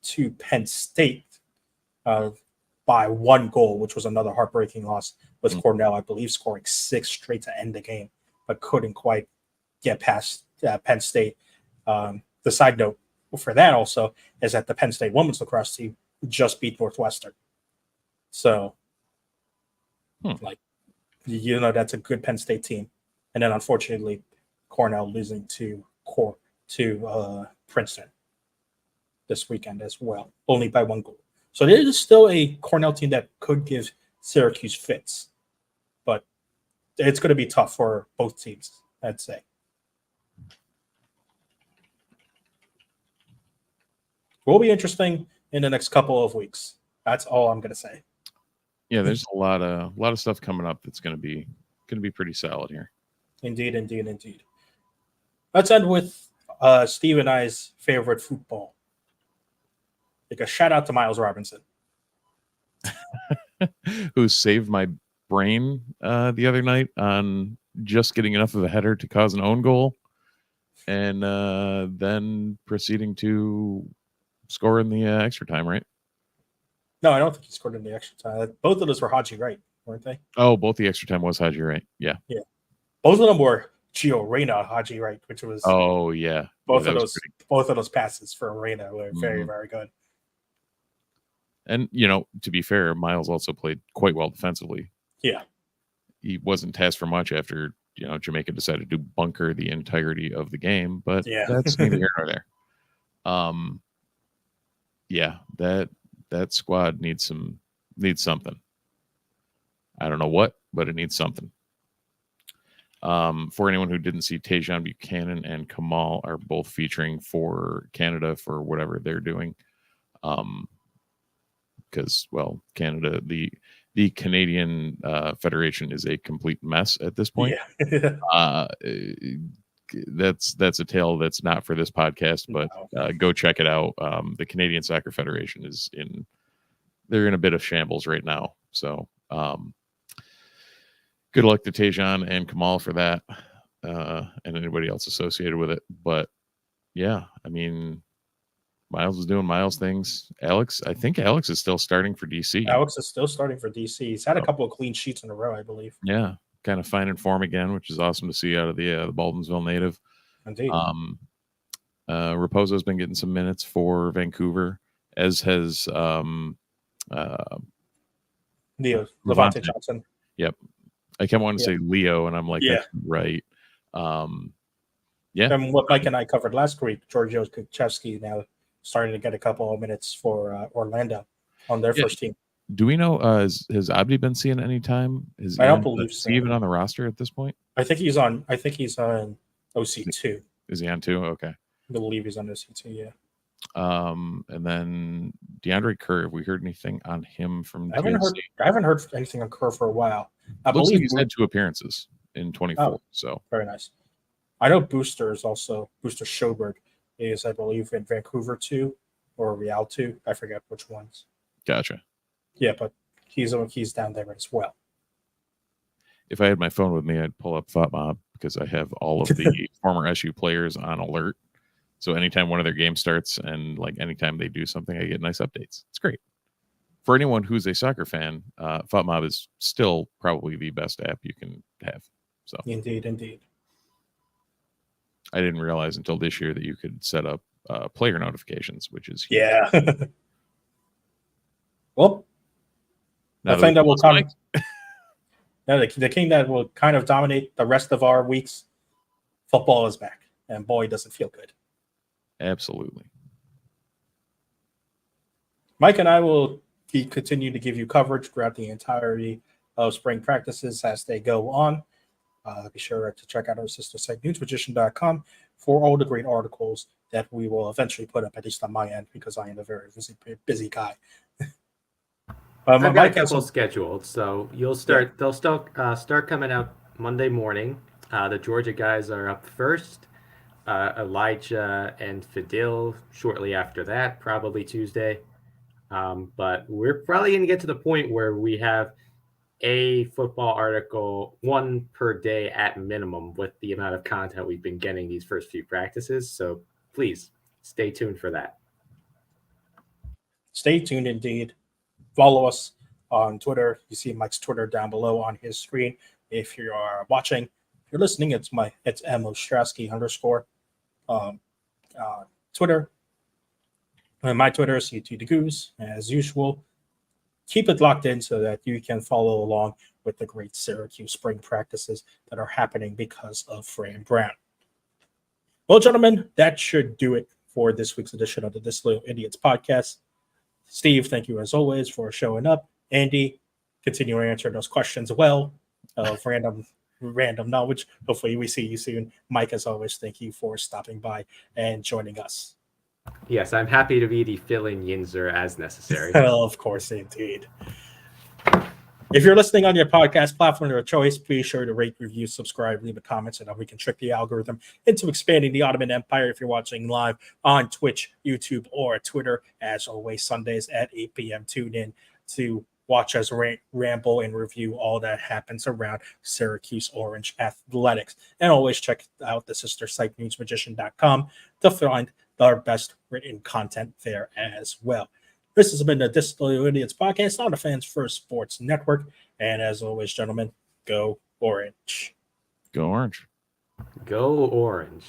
[SPEAKER 2] to Penn State by 1 goal, which was another heartbreaking loss, with Cornell, I believe, scoring 6 straight to end the game, but couldn't quite get past Penn State. The side note for that also is that the Penn State women's lacrosse team just beat Northwestern. So, that's a good Penn State team. And then, unfortunately, Cornell losing to Princeton this weekend as well, only by 1 goal. So there is still a Cornell team that could give Syracuse fits, but it's going to be tough for both teams, I'd say. Will be interesting in the next couple of weeks. That's all I'm going to say.
[SPEAKER 3] Yeah, there's a lot of stuff coming up that's going to be pretty solid here.
[SPEAKER 2] Indeed. Let's end with Steve and I's favorite football. Like a shout out to Miles Robinson,
[SPEAKER 3] who saved my brain the other night on just getting enough of a header to cause an own goal, and then proceeding to score in the extra time, right?
[SPEAKER 2] No, I don't think he scored in the extra time. Both of those were Haji Wright, weren't they?
[SPEAKER 3] Oh, both the extra time was Haji Wright. Yeah.
[SPEAKER 2] Both of them were Gio Reyna, Haji Wright, which was both of those passes for Reyna were very, very good.
[SPEAKER 3] And, to be fair, Miles also played quite well defensively. Yeah. He wasn't tasked for much after, Jamaica decided to bunker the entirety of the game, but that's neither here nor there. That squad needs something. I don't know what, but it needs something. For anyone who didn't see, Tajon Buchanan and Kamal are both featuring for Canada for whatever they're doing. Because, Canada, the Canadian Federation is a complete mess at this point. Yeah. That's a tale that's not for this podcast, but go check it out. The Canadian Soccer Federation they're in a bit of shambles right now. So good luck to Tajon and Kamal for that, and anybody else associated with it. But yeah, I mean, Miles is doing Miles things. I think Alex is still starting for DC.
[SPEAKER 2] Alex is still starting for DC. He's had a couple of clean sheets in a row, I believe.
[SPEAKER 3] Yeah, kind of finding form again, which is awesome to see out of the Baldwinsville native.
[SPEAKER 2] Indeed.
[SPEAKER 3] Raposo's been getting some minutes for Vancouver, as has
[SPEAKER 2] Levante Johnson.
[SPEAKER 3] Yep. I kept wanting to say Leo, and I'm like, that's right.
[SPEAKER 2] And what Mike and I covered last week, Giorgio Kuchevsky now starting to get a couple of minutes for Orlando on their first team.
[SPEAKER 3] Do we know, has Abdi been seeing any time?
[SPEAKER 2] I don't believe so.
[SPEAKER 3] Is he even on the roster at this point?
[SPEAKER 2] I think he's on OC2.
[SPEAKER 3] Is he on 2? Okay.
[SPEAKER 2] I believe he's on OC2, yeah.
[SPEAKER 3] And then DeAndre Kerr, have we heard anything on him from
[SPEAKER 2] I haven't heard anything on Kerr for a while. I
[SPEAKER 3] Looks
[SPEAKER 2] believe
[SPEAKER 3] like he's had 2 appearances in 24. So
[SPEAKER 2] very nice. I know Booster Schoberg is, I believe, in Vancouver 2 or Real 2. I forget which ones.
[SPEAKER 3] Gotcha.
[SPEAKER 2] Yeah, but he's down there as well.
[SPEAKER 3] If I had my phone with me, I'd pull up FotMob because I have all of the former SU players on alert. So anytime one of their games starts and anytime they do something, I get nice updates. It's great. for anyone who's a soccer fan, FotMob is still probably the best app you can have. So
[SPEAKER 2] Indeed.
[SPEAKER 3] I didn't realize until this year that you could set up player notifications, which is huge.
[SPEAKER 2] Yeah. Well,
[SPEAKER 3] Now
[SPEAKER 2] the thing that will
[SPEAKER 3] lost
[SPEAKER 2] come,
[SPEAKER 3] Mike,
[SPEAKER 2] the king that will kind of dominate the rest of our weeks, football is back, and boy, does it feel good.
[SPEAKER 3] absolutely.
[SPEAKER 2] Mike and I will continue to give you coverage throughout the entirety of spring practices as they go on. Be sure to check out our sister site, newsmagician.com, for all the great articles that we will eventually put up, at least on my end, because I am a very busy guy.
[SPEAKER 4] I've got a
[SPEAKER 2] Mike,
[SPEAKER 4] couple scheduled, so you'll start. They'll still start coming out Monday morning. The Georgia guys are up first. Elijah and Fidel shortly after that, probably Tuesday. But we're probably going to get to the point where we have a football article, one per day at minimum, with the amount of content we've been getting these first few practices. So please stay tuned for that.
[SPEAKER 2] Stay tuned indeed. Follow us on Twitter. You see Mike's Twitter down below on his screen. If you are watching, if you're listening, it's @mostrowski_ Twitter. And my Twitter is CT2Goose, as usual. Keep it locked in so that you can follow along with the great Syracuse spring practices that are happening because of Fran Brown. Well, gentlemen, that should do it for this week's edition of the Disloyal Idiots Podcast. Steve, thank you as always for showing up. Andy, continue to answer those questions well of random knowledge. Hopefully we see you soon. Mike, as always, thank you for stopping by and joining us.
[SPEAKER 4] Yes, I'm happy to be the fill-in Yinzer as necessary.
[SPEAKER 2] Well, of course, indeed. If you're listening on your podcast platform of choice, be sure to rate, review, subscribe, leave a comment so that we can trick the algorithm into expanding the Ottoman Empire. If you're watching live on Twitch, YouTube, or Twitter, as always, Sundays at 8 p.m., tune in to watch us ramble and review all that happens around Syracuse Orange athletics. And always check out the sister site, newsmagician.com, to find our best written content there as well. This has been the Disloyal Idiots Podcast on the Fans First Sports Network. And as always, gentlemen, go Orange.
[SPEAKER 3] Go Orange.
[SPEAKER 4] Go Orange.